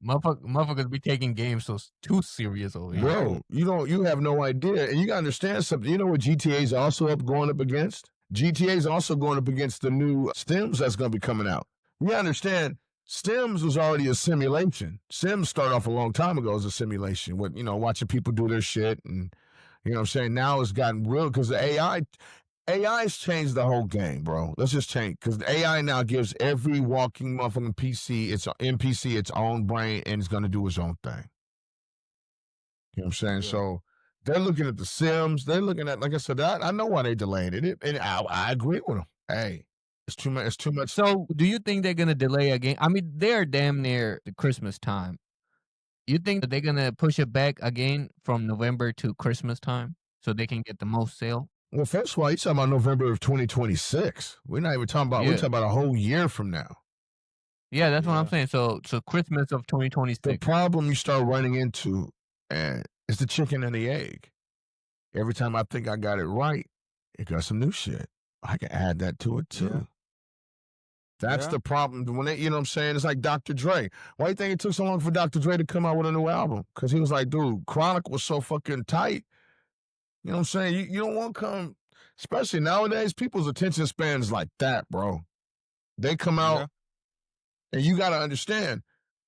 motherfuckers be taking games so too serious over here. Bro, you have no idea. And you gotta understand something. You know what GTA is also going up against? GTA is also going up against the new Stems that's gonna be coming out. You understand, Stems was already a simulation. Sims started off a long time ago as a simulation with, watching people do their shit. And, you know what I'm saying? Now it's gotten real because the AI's changed the whole game, bro. Let's just change, because the AI now gives every walking motherfucking NPC its own brain, and it's gonna do its own thing. You know what I'm saying? Yeah. So they're looking at the Sims. They're looking at, like I said, I know why they delayed it, and I agree with them. Hey, it's too much. It's too much. So, do you think they're gonna delay again? I mean, they're damn near the Christmas time. You think that they're gonna push it back again from November to Christmas time so they can get the most sale? Well, first of all, you're talking about November of 2026. We're not even talking about. We're Yeah. talking about a whole year from now. Yeah, that's what I'm Yeah. saying. So Christmas of The 2026. problem you start running into is the chicken and the egg. Every time I think I got it right, it got some new shit. I can add that to it too. Yeah. That's Yeah. the problem. When you know what I'm saying? It's like Dr. Dre. Why do you think it took so long for Dr. Dre to come out with a new album? Because he was like, dude, Chronic was so fucking tight. You know what I'm saying? You don't want to come, especially nowadays, people's attention span is like that, bro. They come out, Yeah. and you got to understand,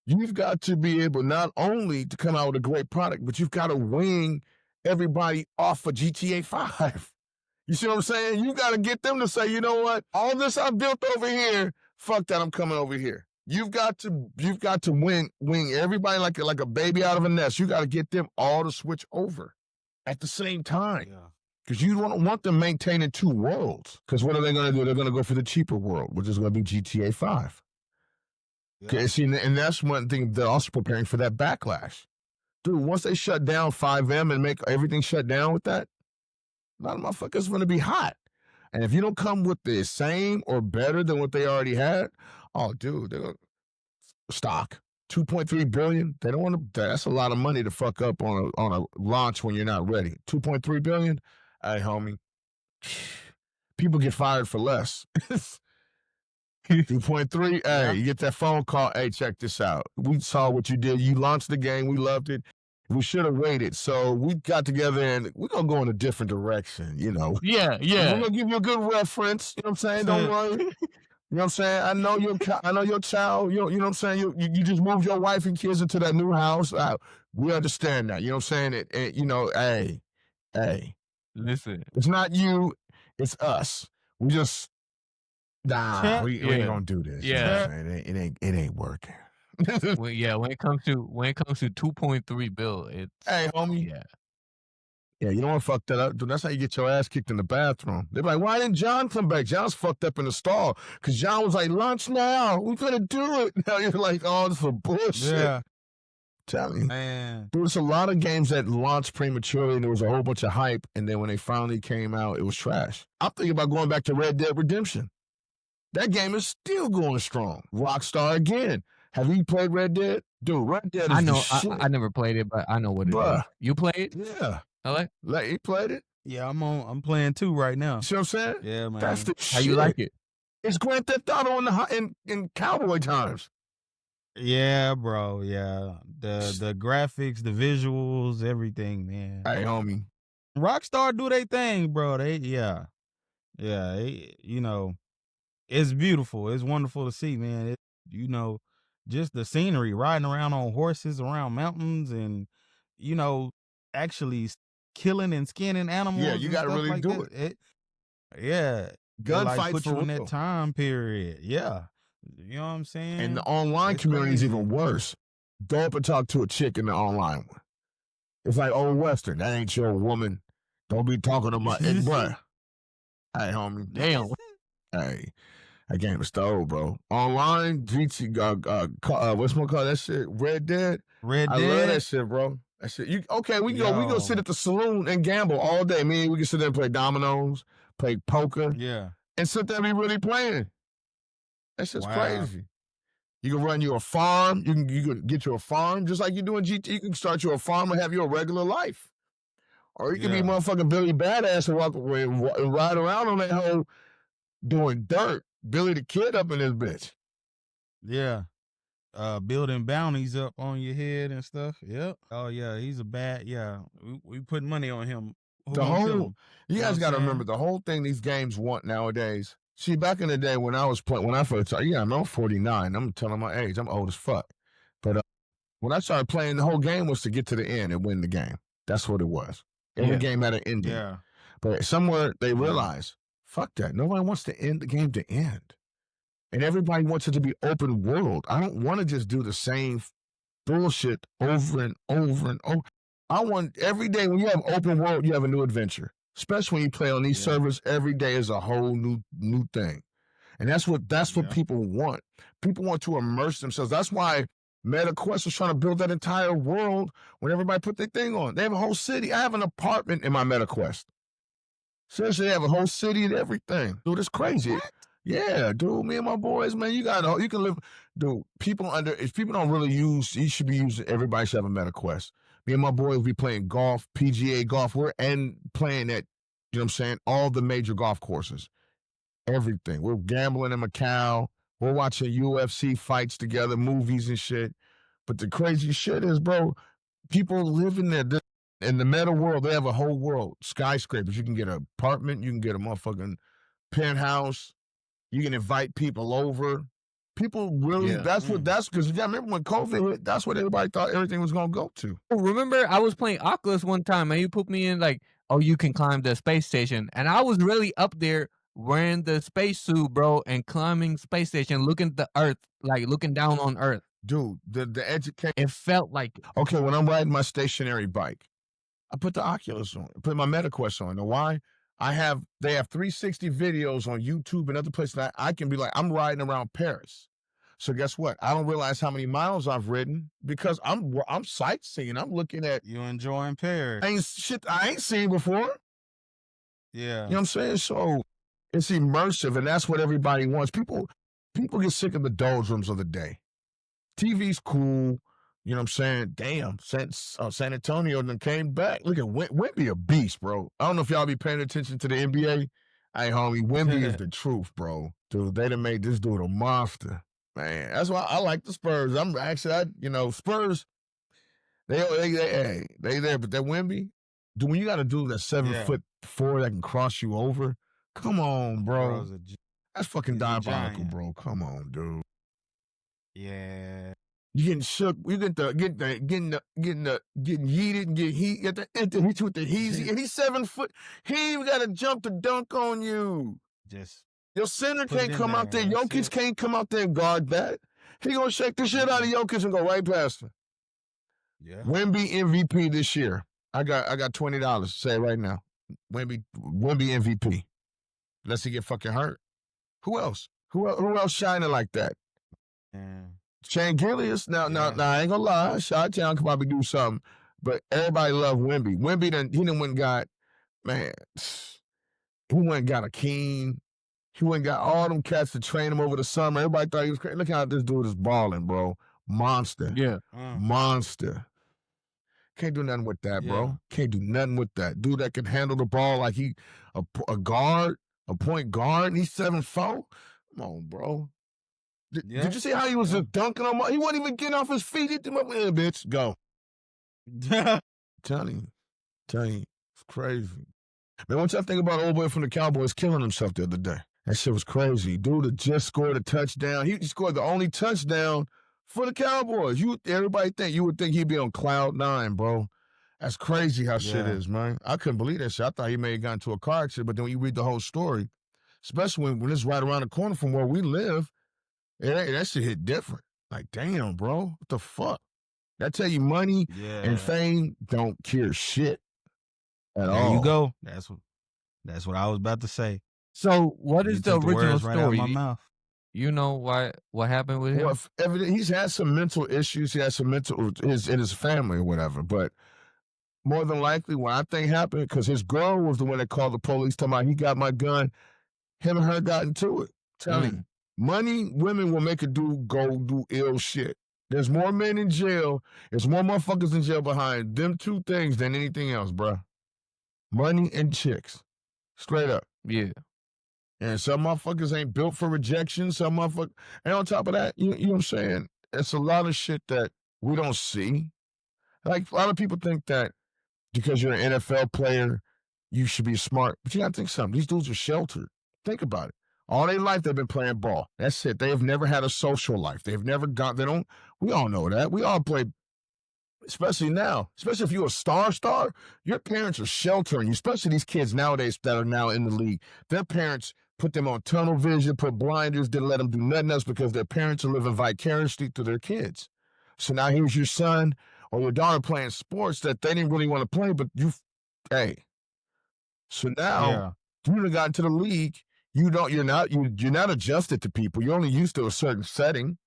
you've got to be able not only to come out with a great product, but you've got to wing everybody off of GTA 5. You see what I'm saying? You got to get them to say, you know what? All this I built over here, fuck that, I'm coming over here. You've got to wing everybody like a baby out of a nest. You got to get them all to switch over at the same time. Yeah. Because you don't want them maintaining two worlds. Because what are they going to do? They're going to go for the cheaper world, which is going to be GTA 5. Yeah. Okay, see, and that's one thing they're also preparing for that backlash. Dude, once they shut down 5M and make everything shut down with that, a lot of motherfuckers going to be hot. And if you don't come with the same or better than what they already had, oh, dude, they're going to stock. 2.3 billion. They don't want to. That's a lot of money to fuck up on a launch when you're not ready. 2.3 billion. Hey, homie. People get fired for less. 2.3. Hey, Yeah. you get that phone call. Hey, check this out. We saw what you did. You launched the game. We loved it. We should have waited. So we got together and we're gonna go in a different direction. You know. Yeah, We're yeah. gonna give you a good reference. You know what I'm saying? Don't worry. You know what I'm saying? I know your child. You know what I'm saying? You just moved your wife and kids into that new house. We understand that. You know what I'm saying? Hey, Listen. it's not you, it's us. We just we ain't Yeah. gonna do this. You know Yeah. what I'm saying? It ain't working. When it comes to 2.3 bill, it's Hey, homie. yeah. Yeah, you don't want to fuck that up, dude. That's how you get your ass kicked in the bathroom. They're like, why didn't John come back? John's fucked up in the stall. Because John was like, launch now. We're going to do it. Now you're like, oh, this is bullshit. Yeah. Telling you. Man. There was a lot of games that launched prematurely, and there was a whole bunch of hype, and then when they finally came out, it was trash. I'm thinking about going back to Red Dead Redemption. That game is still going strong. Rockstar again. Have you played Red Dead? Dude, Red Dead is I know. the shit. I never played it, but I know what it is. Bruh. You play it? Yeah. I Like, you played it? Yeah, I'm playing 2 right now. You see what I'm saying? Yeah, man. That's the How shit. you like it? It's Grand Theft Auto in cowboy times. Yeah, bro. Yeah. The graphics, the visuals, everything, man. Hey, homie. Rockstar do their thing, bro. They you know, it's beautiful. It's wonderful to see, man. You know, just the scenery, riding around on horses around mountains, and you know, actually killing and skinning animals. Yeah, you and got to stuff really like do that. it. Yeah, Gunfight put for you in real. that time period. Yeah, you know what I'm saying. And the online It's community is crazy. even worse. Go up and talk to a chick in the online one. It's like old Western. That ain't your woman. Don't be talking to my bruh. Hey, homie. Damn. Hey. That game is stole, bro. Online, what's one called that shit? Red Dead. Red I Dead. love that shit, bro. That shit. We go sit at the saloon and gamble all day. Me, we can sit there and play dominoes, play poker, Yeah. and sit there and be really playing. That shit's Wow. crazy. You can run you a farm. You can get you a farm just like you do in GT. You can start you a farm and have your regular life, or you can be Yeah. motherfucking Billy Badass and walk away and ride around on that hoe doing dirt. Billy the Kid up in this bitch. Yeah. Building bounties up on your head and stuff. Yep. Oh yeah, he's a bad. Yeah, we put money on him. Who The gonna kill whole, him? you know guys what got to I'm remember the whole thing these games want nowadays. See, back in the day when I was playing, when I first started, I'm 49. I'm telling my age. I'm old as fuck. But when I started playing, the whole game was to get to the end and win the game. That's what it was. Every game had an ending. Yeah. But somewhere they realized, fuck that. Nobody wants to end the game to end. And everybody wants it to be open world. I don't want to just do the same bullshit over and over and over. I want every day when you have open world, you have a new adventure. Especially when you play on these servers, every day is a whole new thing. And that's what people want. People want to immerse themselves. That's why MetaQuest was trying to build that entire world when everybody put their thing on. They have a whole city. I have an apartment in my MetaQuest. Seriously, they have a whole city and everything. Dude, it's crazy. What? Yeah, dude, me and my boys, man, you can live. Dude, if people don't really use, you should be using, everybody should have a MetaQuest. Me and my boys will be playing golf, PGA golf. We're playing at, you know what I'm saying, all the major golf courses. Everything. We're gambling in Macau. We're watching UFC fights together, movies and shit. But the crazy shit is, bro, people live in there. In the meta world, they have a whole world. Skyscrapers. You can get an apartment. You can get a motherfucking penthouse. You can invite people over. People really, that's because you remember when COVID hit, that's what everybody thought everything was going to go to. Remember, I was playing Oculus one time and you put me in like, oh, you can climb the space station. And I was really up there wearing the spacesuit, bro, and climbing space station, looking at the Earth, like looking down on Earth. Dude, the education. It felt like, okay, when I'm riding my stationary bike, I put the Oculus on, I put my MetaQuest on. Now, why? They have 360 videos on YouTube and other places that I can be like, I'm riding around Paris. So guess what? I don't realize how many miles I've ridden because I'm sightseeing. I'm looking at. You enjoying Paris? I ain't seen before. Yeah. You know what I'm saying? So it's immersive, and that's what everybody wants. People get sick of the doldrums of the day. TV's cool. You know what I'm saying? Damn, San Antonio then came back. Look at Wemby, a beast, bro. I don't know if y'all be paying attention to the NBA. Hey, homie, Wemby is the truth, bro. Dude, they done made this dude a monster. Man, that's why I like the Spurs. Spurs, they there, but that Wemby, dude, when you got to do that 7'4" that can cross you over, come on, bro. That's fucking diabolical, bro. Come on, dude. Yeah. You getting shook. You getting yeeted and get heat. Get the hit you with the heezy. And he's 7 foot. He even got to jump to dunk on you. Your center can't come out there. Jokic can't come out there and guard that. He gonna shake the shit out of Jokic and go right past him. Yeah. Wemby MVP this year. I got $20. Say it right now. Wemby MVP. Unless he get fucking hurt. Who else? Who else shining like that? Shane Gillius. Now, I ain't gonna lie. Chi-Town could probably do something, but everybody love Wemby. Wemby he done went and got, man. He went and got Akeem. He went and got all them cats to train him over the summer. Everybody thought he was crazy. Look how this dude is balling, bro. Monster. Yeah. Monster. Can't do nothing with that, bro. Can't do nothing with that. Dude that can handle the ball like he a guard, a point guard, and he's 7'4". Come on, bro. Did you see how he was just dunking on him? He wasn't even getting off his feet. Hit him up with bitch. Go. Telling you. It's crazy. Man, what y'all think about old boy from the Cowboys killing himself the other day? That shit was crazy. Dude had just scored a touchdown. He scored the only touchdown for the Cowboys. You would think he'd be on cloud 9, bro. That's crazy how shit is, man. I couldn't believe that shit. I thought he may have gotten into a car accident, but then when you read the whole story, especially when it's right around the corner from where we live, that shit hit different. Like, damn, bro, what the fuck? That tell you money and fame don't cure shit at all. There you go. That's what I was about to say. So what is the original Right out of my story? mouth. You know what happened with him? Well, he's had some mental issues. He has some mental in his family or whatever. But more than likely, when I think happened, because his girl was the one that called the police, talking about he got my gun. Him and her got into it. Telling you, money, women will make a dude go do ill shit. There's more men in jail. There's more motherfuckers in jail behind them two things than anything else, bruh. Money and chicks. Straight up. Yeah. And some motherfuckers ain't built for rejection. Some motherfuckers. And on top of that, you know what I'm saying? It's a lot of shit that we don't see. Like, a lot of people think that because you're an NFL player, you should be smart. But you gotta think something. These dudes are sheltered. Think about it. All their life they've been playing ball. That's it. They have never had a social life. They've never we all know that. We all play, especially now, especially if you're a star, your parents are sheltering you, especially these kids nowadays that are now in the league. Their parents put them on tunnel vision, put blinders, didn't let them do nothing else because their parents are living vicariously through their kids. So now here's your son or your daughter playing sports that they didn't really want to play, but hey. So now you done got into the league. You're not adjusted to people. You're only used to a certain setting.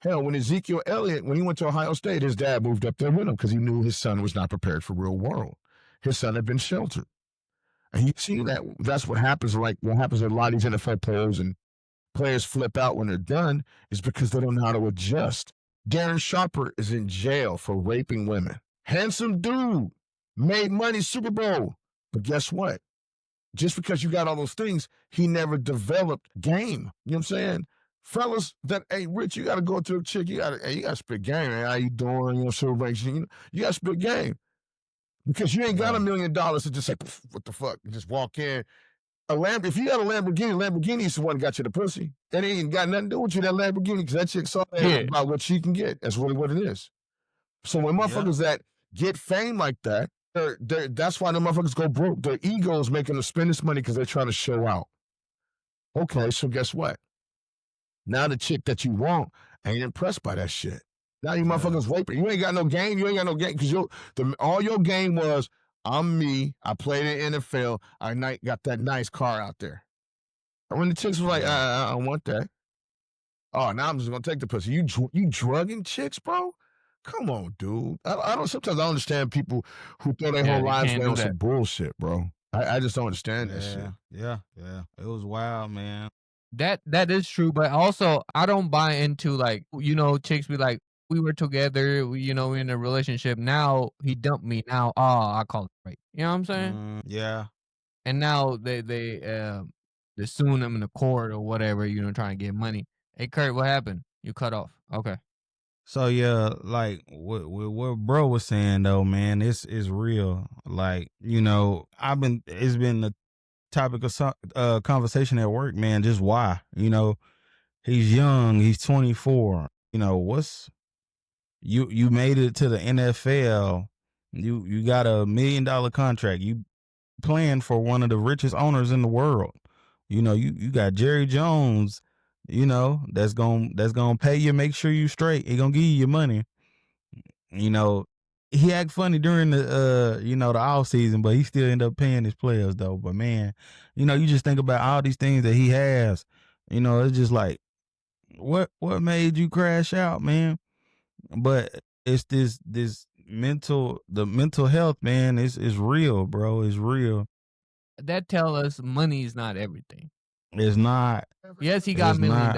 Hell, when Ezekiel Elliott, when he went to Ohio State, his dad moved up there with him because he knew his son was not prepared for real world. His son had been sheltered. And you see that's what happens, like what happens with a lot of these NFL players, and players flip out when they're done is because they don't know how to adjust. Darren Sharper is in jail for raping women. Handsome dude, made money, Super Bowl. But guess what? Just because you got all those things, he never developed game. You know what I'm saying? Fellas, hey, Rich, you got to go to a chick. You got to spit game. Man. How you doing? You know, celebration. You got to spit game. Because you ain't got $1 million to just say, what the fuck? You just walk in. If you got a Lamborghini is the one that got you the pussy. That ain't got nothing to do with you, that Lamborghini, because that chick saw about what she can get. That's really what it is. So when motherfuckers that get fame like that, that's why the motherfuckers go broke. Their ego is making them spend this money because they're trying to show out. Okay, so guess what? Now the chick that you want ain't impressed by that shit. Now you motherfuckers raping. You ain't got no game. You ain't got no game because all your game was, I'm me. I played in NFL. I got that nice car out there. And when the chicks was like, I don't want that. Oh, now I'm just gonna take the pussy. You drugging chicks, bro? Come on, dude. Sometimes I don't understand people who throw their whole lives away on some bullshit, bro. I just don't understand that shit. Yeah. It was wild, man. That is true, but also I don't buy into, like, chicks be like, we were together, in a relationship. Now he dumped me. Now, I call it rape. You know what I'm saying? Yeah. And now they're suing him in the court or whatever, trying to get money. Hey, Kurt, what happened? You cut off. Okay. So yeah, like what bro was saying though, man, it's real. Like, it's been the topic of conversation at work, man. Just why? He's young, he's 24. You made it to the NFL. You got $1 million contract. You playing for one of the richest owners in the world. You got Jerry Jones, that's gonna pay you, make sure you straight. He gonna give you your money. He act funny during the the off season, but he still end up paying his players though. But man, you just think about all these things that he has. It's just like, what made you crash out, man? But it's the mental health, man, is real, bro. It's real. That tell us money's not everything. It's not. Yes, he got $1 million.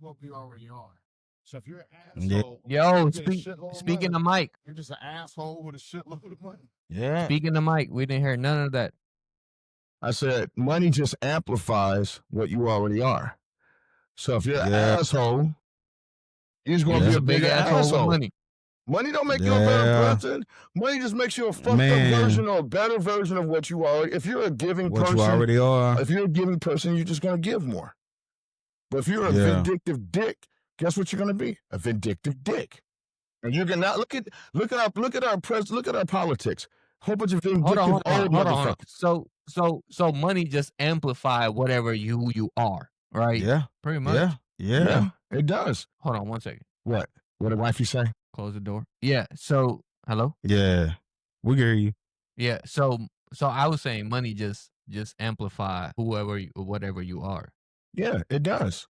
What we already are. So if you're an asshole, speaking of Mike, you're just an asshole with a shitload of money. Yeah. Speaking of Mike, we didn't hear none of that. I said money just amplifies what you already are. So if you're an asshole, you're just gonna be a big asshole. With money. Money don't make you a better person. Money just makes you a fucked up version or a better version of what you are. If you're a giving person, you already are. If you're a giving person, you're just gonna give more. But if you're a vindictive dick, guess what you're gonna be? A vindictive dick. And you're gonna look at our politics. Whole bunch of vindictive old motherfuckers. So money just amplify whatever you are, right? Yeah, pretty much. Yeah, it does. Hold on 1 second. What did wifey say? Close the door. Yeah. So hello. Yeah, we hear you. Yeah. So I was saying money just amplify whatever you are. Yeah, it does.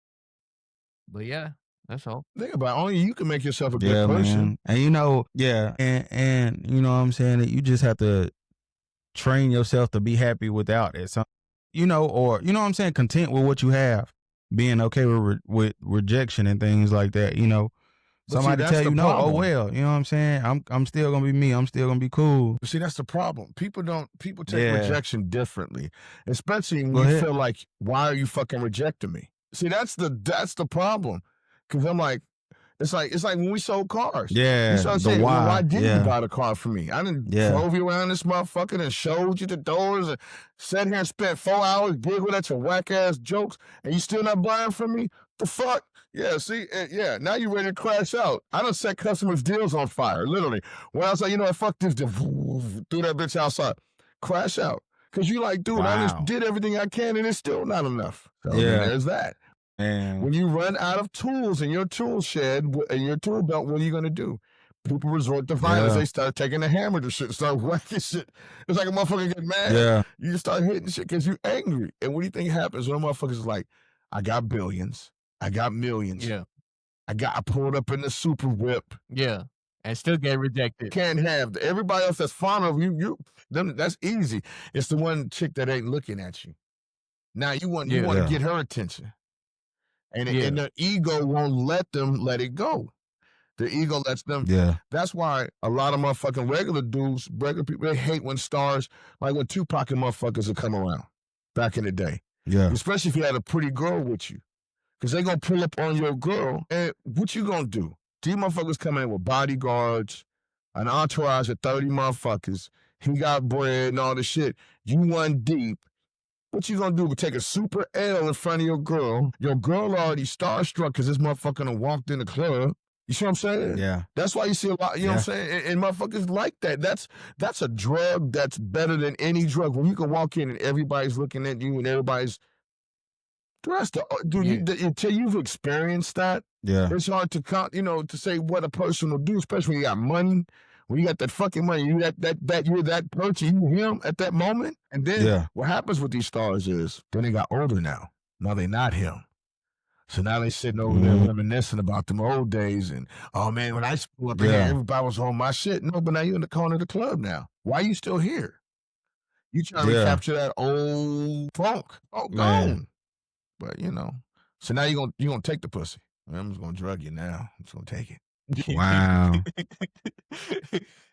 But yeah, that's all. Think about it. Only you can make yourself a good Yeah, person. man. And you know, yeah, and you know what I'm saying, that you just have to train yourself to be happy without it. So, you know, or you know what I'm saying, content with what you have, being okay with rejection and things like that. You know, But see, somebody that's tell the you no, oh problem. well, you know what I'm saying. I'm still gonna be me. I'm still gonna be cool. See, that's the problem. People take Yeah. rejection differently, especially when Go you ahead. feel like, why are you fucking rejecting me? See, that's the problem. Because I'm like, it's like when we sold cars. Yeah, You start the saying, well, why why. didn't Yeah. you buy the car for me? I didn't Yeah. drove you around this motherfucker and showed you the doors and sat here and spent 4 hours giggled at your whack ass jokes, and you still not buying from me? The fuck? Yeah, see, yeah, now you ready to crash out. I done set customers' deals on fire, literally. When I was like, you know what, fuck this, threw that bitch outside. Crash out. Because you like, dude, I just Wow. did everything I can and it's still not enough. So then Yeah. there's that. And When you run out of tools in your tool shed and your tool belt, what are you going to do? People resort to violence. Yeah. They start taking the hammer to shit and start whacking shit. It's like a motherfucker get mad. yeah, You just start hitting shit because you're angry. And what do you think happens when a motherfucker's is like, I got billions, I got millions, Yeah, I pulled up in the super whip. yeah, and still get rejected. Can't have everybody else that's fond of you. That's easy. It's the one chick that ain't looking at you. Now you want Yeah. to get her attention, and the ego won't let them let it go. The ego lets them. yeah, That's why a lot of motherfucking regular dudes, regular people, they hate when stars, like when Tupac and motherfuckers would come around back in the day. yeah, Especially if you had a pretty girl with you. Because they going to pull up on your girl. And what you going to do? These motherfuckers coming in with bodyguards, an entourage of 30 motherfuckers. He got bread and all this shit. You one deep. What you going to do? Take a super L in front of your girl. Your girl already starstruck because this motherfucker done walked in the club. You see what I'm saying? yeah, That's why you see a lot, you know what I'm saying? And motherfuckers like that. That's a drug that's better than any drug. When you can walk in and everybody's looking at you and everybody's, until you've experienced that, yeah, it's hard to to say what a person will do, especially when you got money. When you got that fucking money, you you're that person, you him at that moment. And then what happens with these stars is, then they got older now. Now they not him. So now they sitting over there reminiscing about them old days and, oh man, when I pulled up in here, everybody was on my shit. No, but now you're in the corner of the club now. Why are you still here? You trying to recapture that old funk. Oh, gone. But so now you're gonna take the pussy. I'm just gonna drug you now. I'm just gonna take it. wow,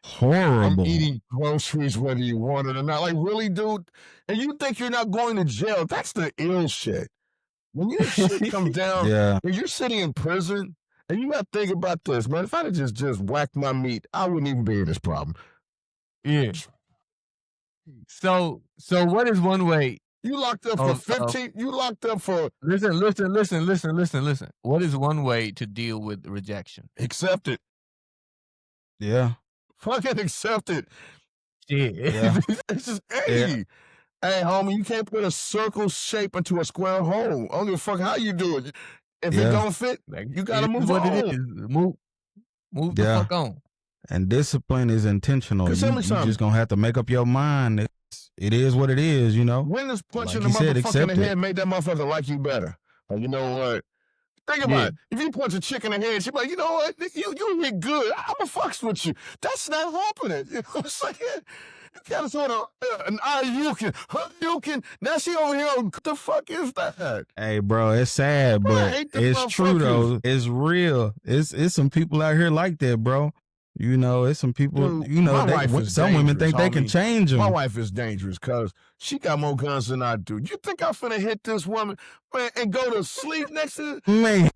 horrible. I'm eating groceries whether you want it or not. Like, really, dude? And you think you're not going to jail? That's the ill shit. When your shit comes down, when you're sitting in prison, and you got to think about this, man. If I had just whacked my meat, I wouldn't even be in this problem. Yeah. So what is one way? You locked up for 15. You locked up for. Listen. What is one way to deal with rejection? Accept it. Yeah. Fucking accept it. Yeah. It's just, hey, homie, you can't put a circle shape into a square hole. I don't give a fuck how you do it. If it don't fit, you gotta move on. It is. Move the fuck on. And discipline is intentional. You just gonna have to make up your mind. It is what it is, you know. When this punch Like in the motherfucker in the head it. made that motherfucker like you better. Like, you know what? Think about it. If you punch a chick in the head, she be like, you know what? You hit good. I'ma fucks with you. That's not happening. You know what I'm saying? You gotta sort of an you can. Now she over here. What the fuck is that? Hey, bro, it's sad, but it's true though. It's real. It's some people out here like that, bro. You know, it's some people. Dude, you know, some women think they can change them. My wife is dangerous because she got more guns than I do. You think I'm finna hit this woman, man, and go to sleep next to man?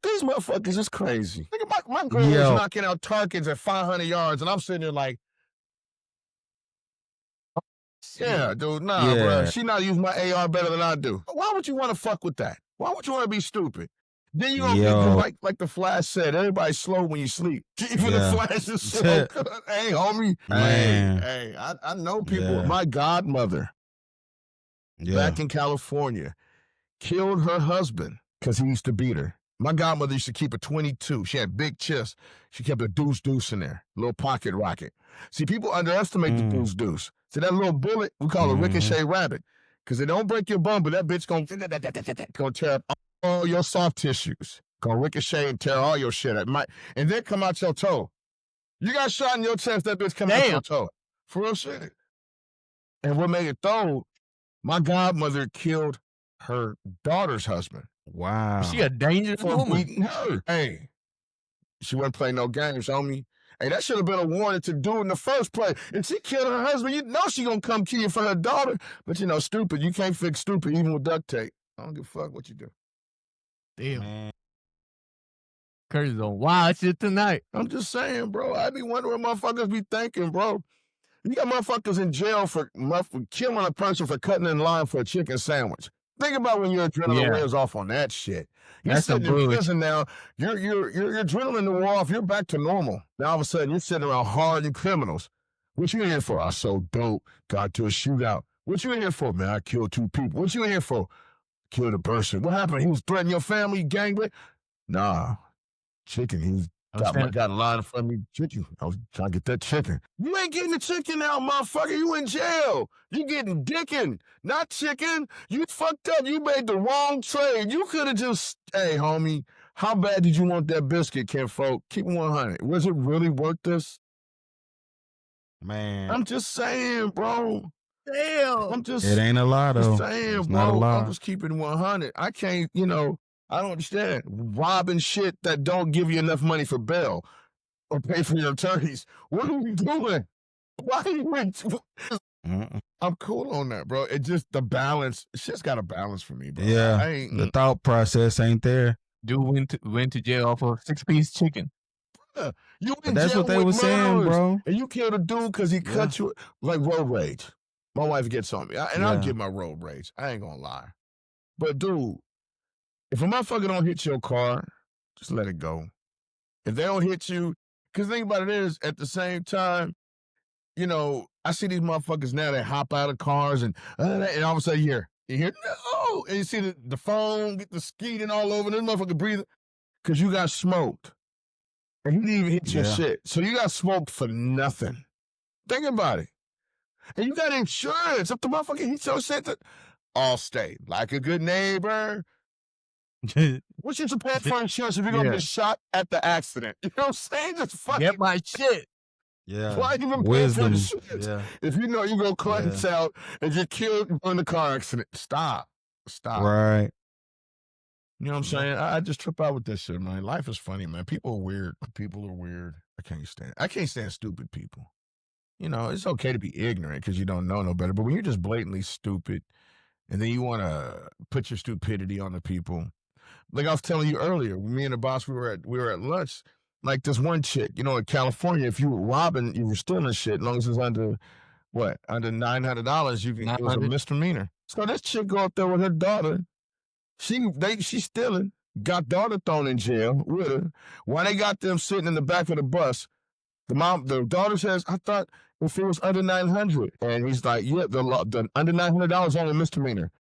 These motherfuckers is crazy. Think about my girl is knocking out targets at 500 yards, and I'm sitting there like, yeah, dude, bro. She not use my AR better than I do. Why would you want to fuck with that? Why would you want to be stupid? Then you gonna be like the Flash said, everybody's slow when you sleep. Even the Flash is slow. Hey, homie. Man. Hey, I know people. My godmother back in California killed her husband because he used to beat her. My godmother used to keep a 22. She had big chest. She kept a deuce in there, little pocket rocket. See, people underestimate the deuce. See, that little bullet, we call it ricochet rabbit. Because it don't break your bone, but that bitch gonna tear up all your soft tissues. Gonna ricochet and tear all your shit up. And then come out your toe. You got shot in your chest, that bitch come out your toe. For real shit. And what made it though, my godmother killed her daughter's husband. Wow. She a dangerous For woman. beating her. Hey, she wasn't playing no games, homie. Hey, that should have been a warning to do in the first place. If she killed her husband, you know she gonna come kill you for her daughter. But you know, stupid, you can't fix stupid even with duct tape. I don't give a fuck what you do. Damn. Man. Curtis on wild shit tonight. I'm just saying, bro. I be wondering what motherfuckers be thinking, bro. You got motherfuckers in jail for killing a person for cutting in line for a chicken sandwich. Think about when your adrenaline wears off on that shit. You're That's some sitting in bullshit. prison now. Your adrenaline will wear off. You're back to normal. Now all of a sudden you're sitting around hardened criminals. What you in here for? I sold dope. Got to a shootout. What you in here for, man? I killed 2 people. What you in here for? Killed a person. What happened? He was threatening your family, gangbang? Nah, chicken. He was got a line in front of me, chicken. I was trying to get that chicken. You ain't getting the chicken out, motherfucker. You in jail. You getting dickin', not chicken. You fucked up. You made the wrong trade. You could have just, hey, homie, how bad did you want that biscuit, kinfolk? Keep it 100. Was it really worth this? Man. I'm just saying, bro. Damn. I'm just It ain't a lie, though. saying, It's bro. not a lie. I'm just keeping 100. I can't, I don't understand. Robbing shit that don't give you enough money for bail or pay for your attorneys. What are we doing? Why are you I'm cool on that, bro. It just, the balance, shit's got a balance for me, bro. Yeah. I ain't, The thought process ain't there. Dude went to jail off of 6-piece chicken. you But in that's jail what they with were saying, murderers, bro. And you killed a dude because he cut you, like road rage. My wife gets on me. I'll Yeah. get my road rage. I ain't gonna lie. But dude, if a motherfucker don't hit your car, just let it go. If they don't hit you, because think about it is, at the same time, I see these motherfuckers now that hop out of cars and all of a sudden you hear, no, and you see the phone get the skeeting all over, and this motherfucker breathing, because you got smoked. And he didn't even hit your shit. So you got smoked for nothing. Think about it. And you got insurance. If the motherfucker hits your shit, Allstate, like a good neighbor. What you pay for insurance if you're going to get shot at the accident? You know what I'm saying? Just fucking Get my shit. Yeah. Why even pay for Wisdom. insurance? Yeah. If you know you're going to cleanse out and get killed in a car accident, stop. Right. You know what I'm saying? I just trip out with this shit, man. Life is funny, man. People are weird. People are weird. I can't stand stupid people. It's okay to be ignorant because you don't know no better. But when you're just blatantly stupid and then you want to put your stupidity on the people. Like I was telling you earlier, me and the boss, we were at lunch. Like this one chick, in California, if you were robbing, you were stealing shit, as long as it's under $900, it was a misdemeanor. So this chick go up there with her daughter. She's stealing, got daughter thrown in jail with her. While they got them sitting in the back of the bus, the daughter says, I thought if it was under 900. And he's like, yeah, the under $900 only misdemeanor.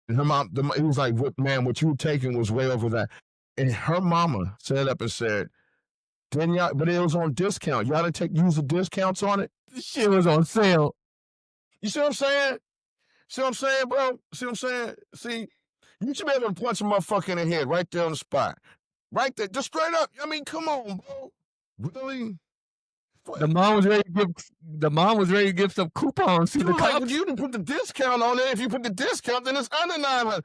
And her mom, he was like, what you were taking was way over that. And her mama set up and said, but it was on discount. Y'all didn't use the discounts on it? This shit was on sale. You see what I'm saying? See what I'm saying, bro? See what I'm saying? See, you should be able to punch a motherfucker in the head right there on the spot. Right there, just straight up. I mean, come on, bro. Really? The mom was ready to give some coupons to the cops. You didn't put the discount on it. If you put the discount, then it's under 900.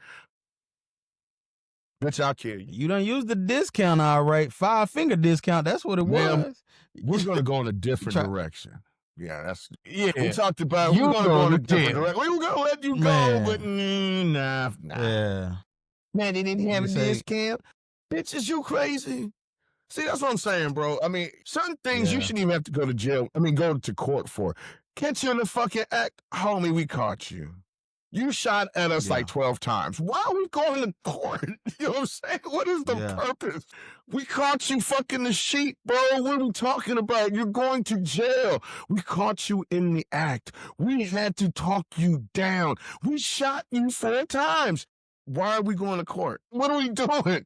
Bitch, I'll kill you. You done used the discount, all right. 5-finger discount. That's what it was. We're going to go in a different direction. Yeah, we talked about we're going to go in a different direction. We were going to let you go, but nah. Yeah. Man, they didn't have a discount. Bitch, is you crazy? See, that's what I'm saying, bro. I mean, certain things you shouldn't even have to go to jail. Go to court for. Catch you in the fucking act. Homie, we caught you. You shot at us like 12 times. Why are we going to court? You know what I'm saying? What is the purpose? We caught you fucking the sheep, bro. What are we talking about? You're going to jail. We caught you in the act. We had to talk you down. We shot you 4 times. Why are we going to court? What are we doing?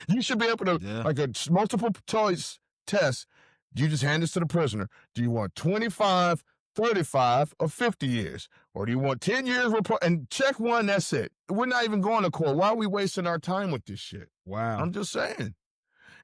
You should be able to, like a multiple choice test, you just hand this to the prisoner. Do you want 25, 35, or 50 years? Or do you want 10 years? And check one, that's it. We're not even going to court. Why are we wasting our time with this shit? Wow. I'm just saying.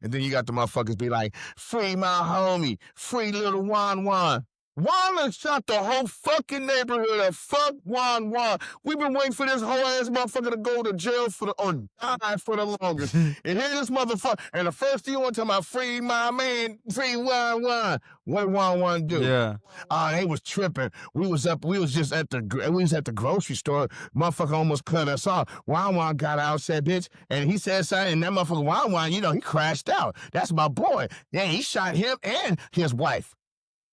And then you got the motherfuckers be like, free my homie, free little Juan Juan. Juan shot the whole fucking neighborhood up. Fuck Juan Juan. We've been waiting for this whole ass motherfucker to go to jail or die for the longest. And here this motherfucker, and the first thing you want to talk about, free my man, free Juan Juan. What did Juan Juan do? Yeah. They was tripping. We was at the grocery store. Motherfucker almost cut us off. Juan Juan got out, said, bitch, and he said something, and that motherfucker Juan Juan, he crashed out. That's my boy. Yeah, he shot him and his wife.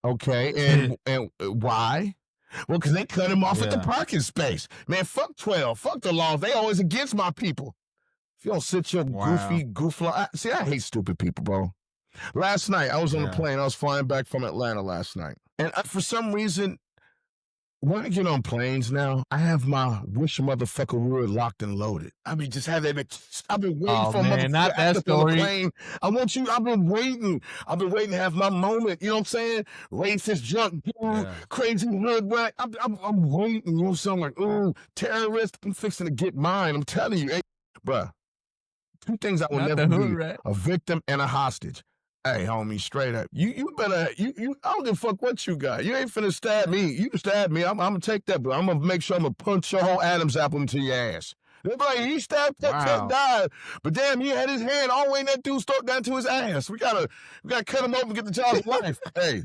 Okay, and why? Well, because they cut him off at the parking space. Man, fuck 12. Fuck the laws. They always against my people. If you don't sit your goofy goof. See, I hate stupid people, bro. Last night, I was on the plane. I was flying back from Atlanta last night. And for some reason, when I get on planes now, I have my wish motherfucker word locked and loaded. I mean, just have that. I've been waiting for a motherfucker not that story. plane. I've been waiting. I've been waiting to have my moment. You know what I'm saying? Racist, junk, crazy hood. I'm waiting. You know, so I'm like, ooh, terrorist. I'm fixing to get mine. I'm telling you, hey, bruh. Two things I will never be: a victim and a hostage. Hey, homie, straight up. You better, I don't give a fuck what you got. You ain't finna stab me. You can stab me. I'm gonna take that, but I'm gonna make sure I'm gonna punch your whole Adam's apple into your ass. They're like, he stabbed that died. But damn, he had his hand all the way in that dude's throat down to his ass. We gotta cut him open and get the child's life. Hey,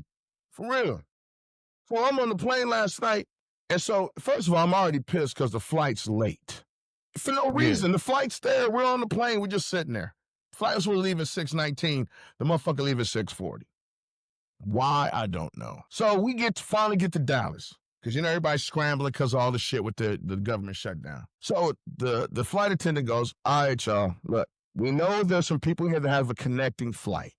for real. So I'm on the plane last night, and so, first of all, I'm already pissed because the flight's late. For no reason. The flight's there. We're on the plane. We're just sitting there. Flights will leave at 6:19. The motherfucker leave at 6:40. Why? I don't know. So we finally get to Dallas. Because, everybody's scrambling because of all the shit with the government shutdown. So the flight attendant goes, all right, y'all, look, we know there's some people here that have a connecting flight.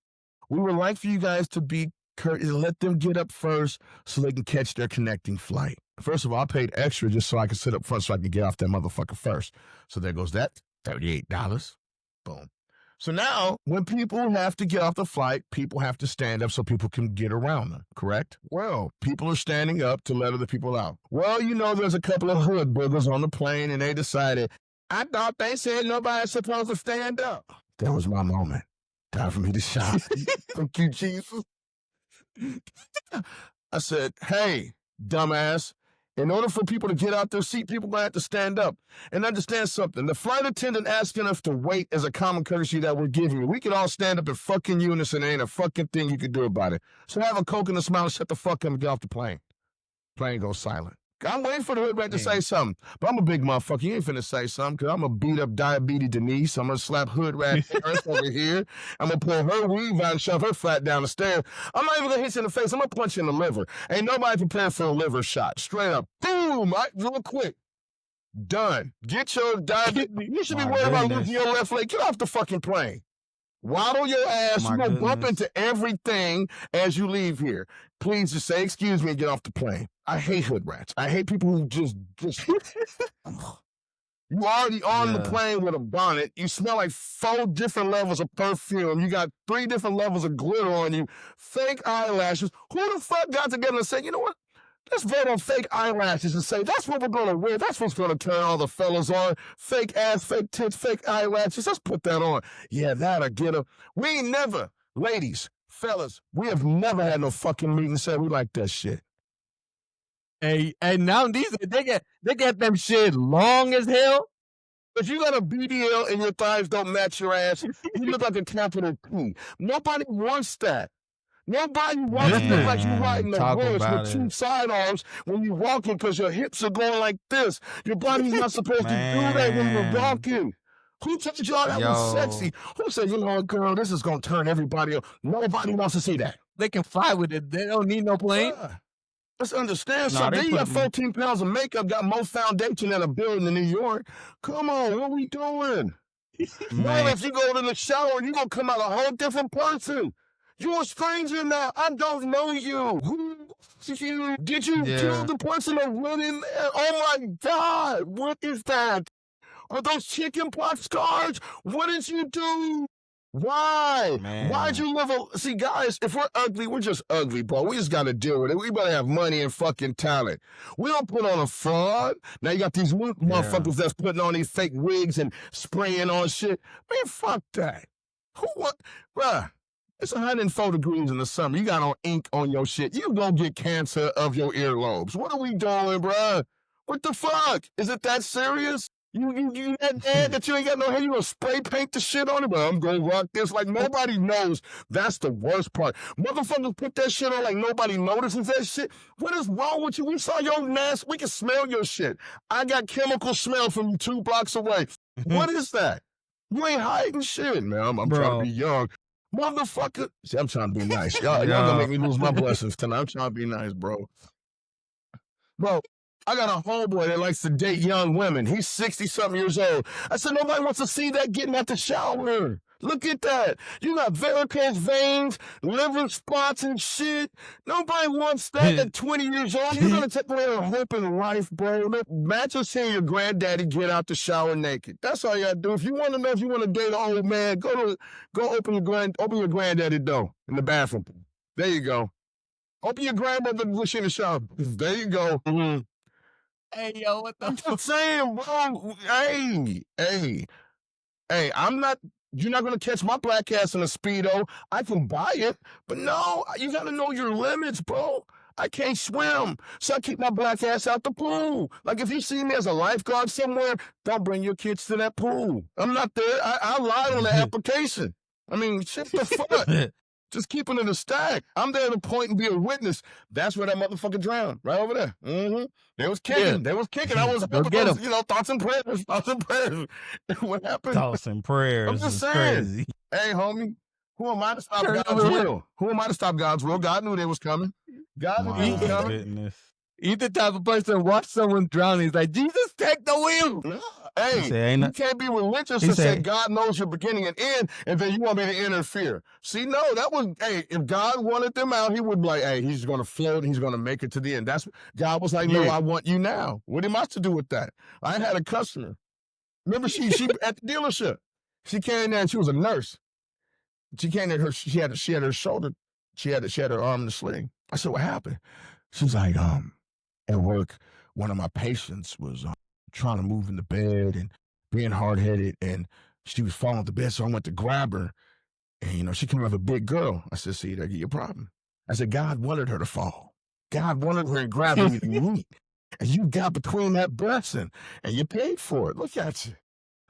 We would like for you guys to be courteous and let them get up first so they can catch their connecting flight. First of all, I paid extra just so I could sit up front so I could get off that motherfucker first. So there goes that, $38. Boom. So now, when people have to get off the flight, people have to stand up so people can get around them, correct? Well, people are standing up to let other people out. Well, there's a couple of hood boogers on the plane, and they decided, I thought they said nobody's supposed to stand up. That was my moment. Time for me to shout. Thank you, Jesus. I said, hey, dumbass. In order for people to get out their seat, people are going to have to stand up and understand something. The flight attendant asking us to wait is a common courtesy that we're giving you. We can all stand up in fucking unison. There ain't a fucking thing you can do about it. So have a Coke and a smile, shut the fuck up and get off the plane. Plane goes silent. I'm waiting for the hood rat to say something. But I'm a big motherfucker. You ain't finna say something because I'm going to beat up Diabetes Denise. I'm going to slap hood rat over here. I'm going to pull her weave out and shove her flat down the stairs. I'm not even going to hit you in the face. I'm going to punch you in the liver. Ain't nobody prepared for a liver shot. Straight up. Boom. Real quick. Done. Get your diabetes. You should be worried about losing your left leg. Get off the fucking plane. Waddle your ass. You're going to bump into everything as you leave here. Please just say, excuse me, and get off the plane. I hate hood rats. I hate people who just you already on the plane with a bonnet. You smell like 4 different levels of perfume. You got 3 different levels of glitter on you. Fake eyelashes. Who the fuck got together and said, you know what? Let's vote on fake eyelashes and say, that's what we're going to wear. That's what's going to turn all the fellas on. Fake ass, fake tits, fake eyelashes. Let's put that on. Yeah, that'll get them. We ain't never, ladies, fellas, we have never had no fucking meeting and said we like that shit. Hey, now they get them shit long as hell. If you got a BDL and your thighs don't match your ass, you look like a capital P. Nobody wants that. Nobody wants to look like you're riding a horse with 2 sidearms when you're walking because your hips are going like this. Your body's not supposed to do that when you're walking. Who told y'all that was sexy? Who said, girl, this is going to turn everybody up? Nobody wants to see that. They can fly with it. They don't need no plane. Let's understand something. You got 14 pounds of makeup, got more foundation than a building in New York. Come on, what are we doing? Well, if you go to the shower, you're going to come out a whole different person. You're a stranger now. I don't know you. Who did you kill the person that went in there? Oh my God, what is that? Are those chicken pox scars? What did you do? Why? Why'd Man. you live a... See, guys, if we're ugly, we're just ugly, bro. We just got to deal with it. We better have money and fucking talent. We don't put on a fraud. Now you got these motherfuckers that's putting on these fake wigs and spraying on shit. Man, fuck that. Who what? Bruh, it's 104 degrees in the summer. You got on ink on your shit. You gonna get cancer of your earlobes. What are we doing, bruh? What the fuck? Is it that serious? You that bad that you ain't got no hair? You gonna spray paint the shit on it? But I'm gonna rock this like nobody knows. That's the worst part. Motherfuckers put that shit on like nobody notices that shit. What is wrong with you? We saw your mask. We can smell your shit. I got chemical smell from 2 blocks away. What is that? You ain't hiding shit, man. I'm trying to be young. Motherfucker. See, I'm trying to be nice. Y'all gonna make me lose my blessings tonight. I'm trying to be nice, bro. Bro, I got a homeboy that likes to date young women. He's 60-something years old. I said, nobody wants to see that getting out the shower. Look at that. You got varicose veins, liver spots and shit. Nobody wants that at 20 years old. You're going to take away her hope in life, bro. Imagine seeing your granddaddy get out the shower naked. That's all you got to do. If you want to know if you want to date an old man, go open your granddaddy door in the bathroom. There you go. Open your grandmother when she in the shower. There you go. Mm-hmm. Hey, yo, what the I'm just saying, bro. Hey, you're not going to catch my black ass in a Speedo. I can buy it, but no, you got to know your limits, bro. I can't swim, so I keep my black ass out the pool. Like, if you see me as a lifeguard somewhere, don't bring your kids to that pool. I'm not there. I lied on the application. I mean, shit the fuck. Just keeping it a stack. I'm there to point and be a witness. That's where that motherfucker drowned, right over there. Mm-hmm. They was kicking. Yeah. They was kicking. I was Go get him. You know, thoughts and prayers. What happened? Thoughts and prayers. I'm just saying. Crazy. Hey, homie, who am I to stop God's will? Who am I to stop God's will? God knew they was coming. God knew they was coming. Goodness. He's the type of person to watch someone drown. He's like, Jesus, take the wheel. No. Hey, you can't be religious and say God knows your beginning and end, and then you want me to interfere. See, no, that was, if God wanted them out, he would be like, hey, he's going to float, he's going to make it to the end. God was like, no, I want you now. What am I to do with that? I had a customer. Remember, she at the dealership. She came in there and she was a nurse. She came in there, she had her shoulder, she had her arm in the sling. I said, what happened? She's like, at work, one of my patients was trying to move in the bed and being hard-headed, and she was falling off the bed, so I went to grab her, and, she came out a big girl. I said, see, there's your problem. I said, God wanted her to fall. God wanted her to grab you to meet, and you got between that blessing, and you paid for it. Look at you.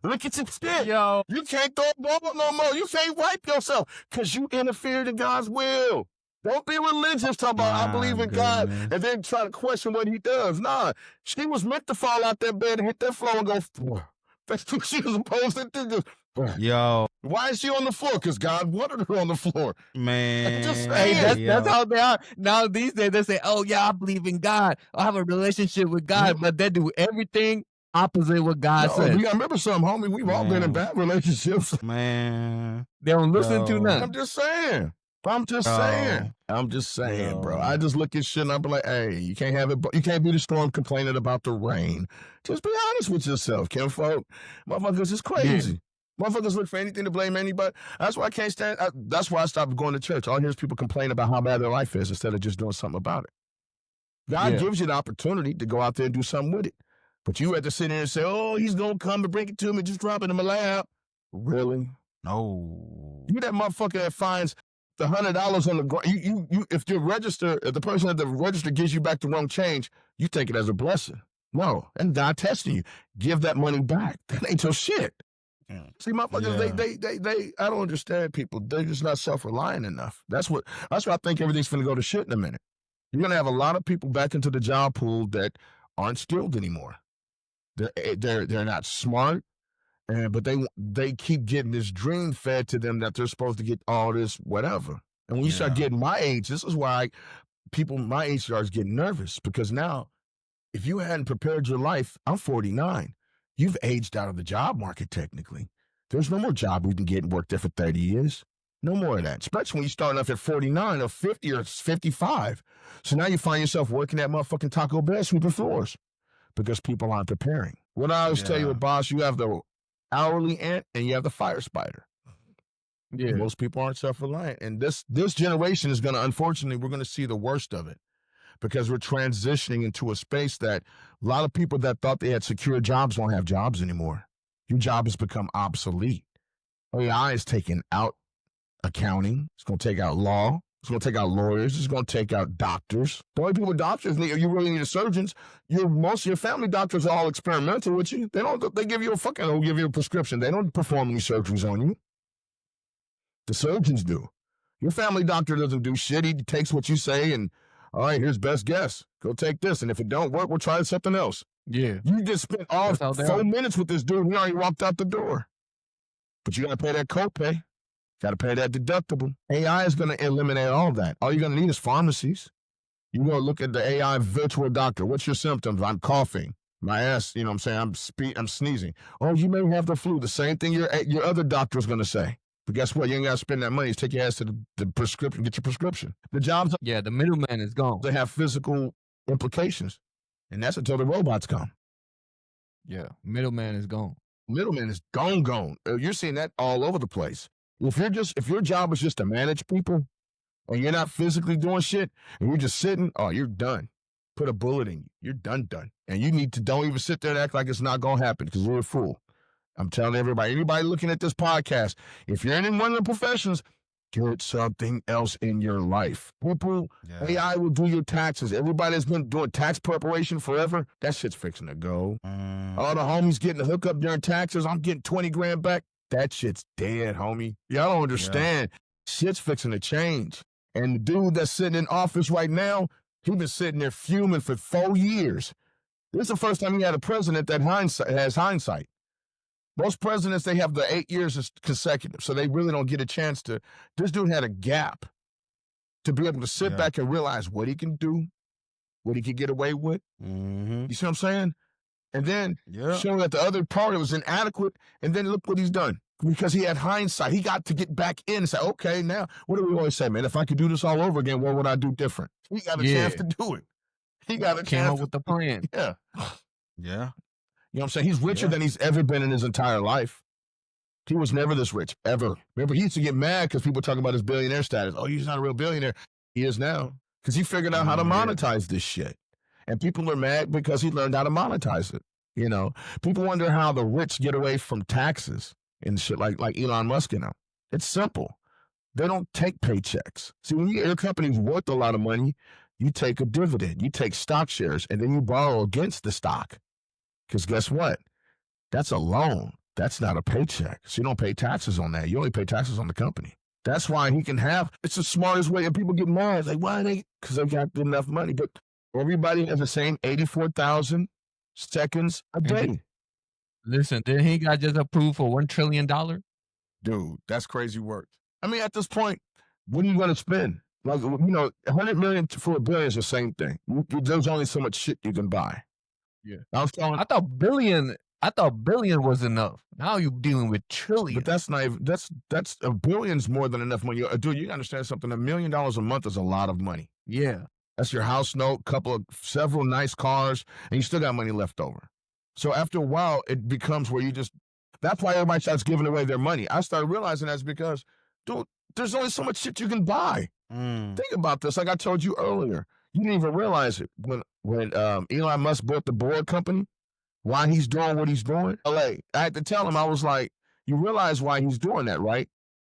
Look at your shit. Yo. You can't throw a ball no more. You can't wipe yourself because you interfered in God's will. Don't be religious talking about I believe in God and then try to question what he does. Nah, she was meant to fall out that bed and hit that floor and go, that's what she was supposed to do. Yo. Why is she on the floor? Because God wanted her on the floor. Man. That's how they are. Now these days they say, oh yeah, I believe in God. I have a relationship with God, but they do everything opposite what God says. I remember something, homie. We've all been in bad relationships. Man. They don't listen to nothing. I'm just saying. I'm just saying, bro. I just look at shit and I be like, hey, you can't have it. You can't be the storm complaining about the rain. Just be honest with yourself, kinfolk. Motherfuckers is crazy. Motherfuckers look for anything to blame anybody. That's why I can't stand. That's why I stopped going to church. All I hear is people complain about how bad their life is instead of just doing something about it. God gives you the opportunity to go out there and do something with it. But you have to sit there and say, oh, he's going to come and bring it to me, just drop it in my lap. Really? No. You that motherfucker that finds the $100 on the ground. If the person at the register gives you back the wrong change, you take it as a blessing. No, and God testing you. Give that money back. That ain't your shit. See, motherfuckers, they I don't understand people. They're just not self-reliant enough. That's why I think everything's gonna go to shit in a minute. You're gonna have a lot of people back into the job pool that aren't skilled anymore. They're not smart. But they keep getting this dream fed to them that they're supposed to get all this whatever. And when you start getting my age, this is why people my age starts getting nervous, because now if you hadn't prepared your life, I'm 49. You've aged out of the job market technically. There's no more job you can get and work there for 30 years. No more of that, especially when you're starting off at 49 or 50 or 55. So now you find yourself working at motherfucking Taco Bell sweeping floors because people aren't preparing. What I always tell you, boss, you have the hourly ant and you have the fire spider. Yeah. Most people aren't self-reliant. And this generation is going to, unfortunately, we're going to see the worst of it because we're transitioning into a space that a lot of people that thought they had secure jobs don't have jobs anymore. Your job has become obsolete. AI is taking out accounting. It's going to take out law. It's going to take out lawyers. It's going to take out doctors. The only people doctors need, you really need surgeons. Most of your family doctors are all experimental with you. They give you a prescription. They don't perform any surgeries on you. The surgeons do. Your family doctor doesn't do shit. He takes what you say and, all right, here's best guess. Go take this. And if it don't work, we'll try something else. Yeah. You just spent all 4 minutes with this dude. He already walked out the door. But you got to pay that copay. Got to pay that deductible. AI is going to eliminate all that. All you're going to need is pharmacies. You're going to look at the AI virtual doctor. What's your symptoms? I'm coughing. My ass, you know what I'm saying? I'm sneezing. Oh, you may have the flu. The same thing your other doctor is going to say. But guess what? You ain't got to spend that money. Just take your ass to the prescription, get your prescription. The jobs, Yeah, the middleman is gone. they have physical implications. And that's until the robots come. Yeah, middleman is gone. Middleman is gone. You're seeing that all over the place. If your job is just to manage people and you're not physically doing shit and you're just sitting, oh, you're done. Put a bullet in you. You're done. And you need to don't even sit there and act like it's not going to happen because you're a fool. I'm telling everybody, anybody looking at this podcast, if you're in one of the professions, get something else in your life. People, AI will do your taxes. Everybody that's been doing tax preparation forever, that shit's fixing to go. All the homies getting the hookup during taxes, I'm getting 20 grand back. That shit's dead, homie. Y'all don't understand. Shit's fixing to change. And the dude that's sitting in office right now, he been sitting there fuming for 4 years. This is the first time he had a president that has hindsight. Most presidents, they have the 8 years as consecutive, so they really don't get a chance to. This dude had a gap to be able to sit back and realize what he can do, what he can get away with. You see what I'm saying? And then show that the other party was inadequate, and then look what he's done. Because he had hindsight. He got to get back in and say, okay, now, what do we always say, man? If I could do this all over again, what would I do different? He got a chance to do it. He got a Came chance up with the plan. Yeah. Yeah. You know what I'm saying? He's richer than he's ever been in his entire life. He was never this rich, ever. Remember, he used to get mad because people talking about his billionaire status. Oh, he's not a real billionaire. He is now because he figured out how to monetize this shit. And people are mad because he learned how to monetize it. You know, people wonder how the rich get away from taxes and shit like Elon Musk and them. It's simple. They don't take paychecks. See, when your company's worth a lot of money, you take a dividend, you take stock shares, and then you borrow against the stock. Because guess what? That's a loan. That's not a paycheck. So you don't pay taxes on that. You only pay taxes on the company. That's why he can have, it's the smartest way. And people get mad. Like, why they? Because they got enough money. But everybody has the same 84,000 seconds a day. Listen, then he got just approved for $1 trillion. Dude, that's crazy work. I mean, at this point, what are you going to spend? Like, you know, 100 million for $1 billion is the same thing. There's only so much shit you can buy. Yeah. I thought billion was enough. Now you're dealing with trillion. But that's not even, that's a billion's more than enough money. Dude, you understand something? $1 million a month is a lot of money. Yeah. That's your house note, several nice cars, and you still got money left over. So after a while, it becomes where that's why everybody starts giving away their money. I started realizing that's because, dude, there's only so much shit you can buy. Think about this. Like I told you earlier, you didn't even realize it. When Elon Musk built the board company, why he's doing what he's doing, I had to tell him, I was like, you realize why he's doing that, right?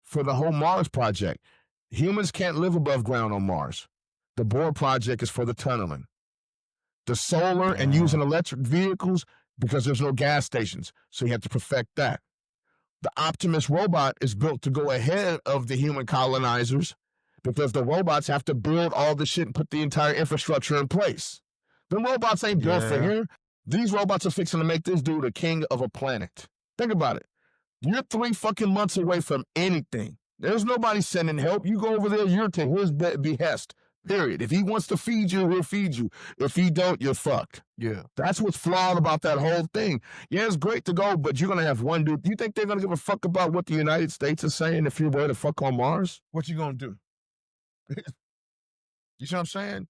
For the whole Mars project. Humans can't live above ground on Mars. The board project is for the tunneling. The solar and using electric vehicles, because there's no gas stations. So you have to perfect that. The Optimus robot is built to go ahead of the human colonizers because the robots have to build all the shit and put the entire infrastructure in place. The robots ain't built for here. These robots are fixing to make this dude a king of a planet. Think about it. You're 3 fucking months away from anything. There's nobody sending help. You go over there, you're to his behest. Period. If he wants to feed you, he'll feed you. If he don't, you're fucked. Yeah. That's what's flawed about that whole thing. Yeah, it's great to go, but you're going to have one dude. You think they're going to give a fuck about what the United States is saying if you're going to fuck on Mars? What you going to do? You see what I'm saying?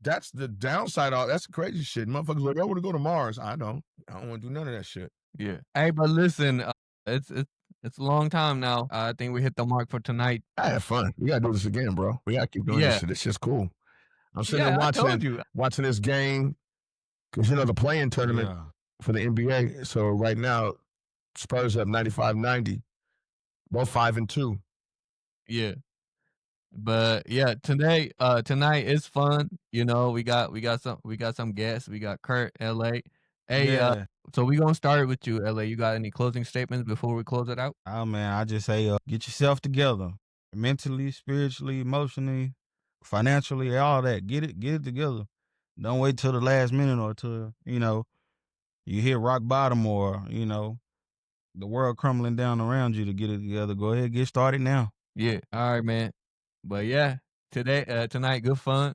That's the downside. That's crazy shit. Motherfuckers like, I want to go to Mars. I don't want to do none of that shit. Yeah. Hey, but listen, it's It's a long time now. I think we hit the mark for tonight. I had fun. We gotta do this again, bro. We gotta keep doing this Yeah. shit. It's just cool. I'm sitting there Yeah, I told watching you. this game because the playing tournament Yeah. for the NBA. So right now, Spurs up 95-90, both 5-2. Yeah. But yeah, tonight is fun. You know, we got some guests. We got Kurt, LA. Hey, Yeah. so we gonna start with you, LA. You got any closing statements before we close it out? Oh man, I just say get yourself together. Mentally, spiritually, emotionally, financially, all that. Get it together. Don't wait till the last minute or till, you hit rock bottom or, the world crumbling down around you to get it together. Go ahead, get started now. Yeah. All right, man. But yeah, tonight, good fun.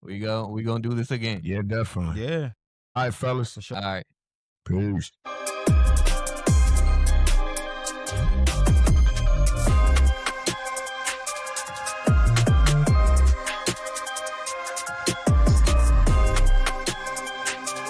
We gonna do this again. Yeah, definitely. Yeah. All right, fellas. For sure. All right. Peace.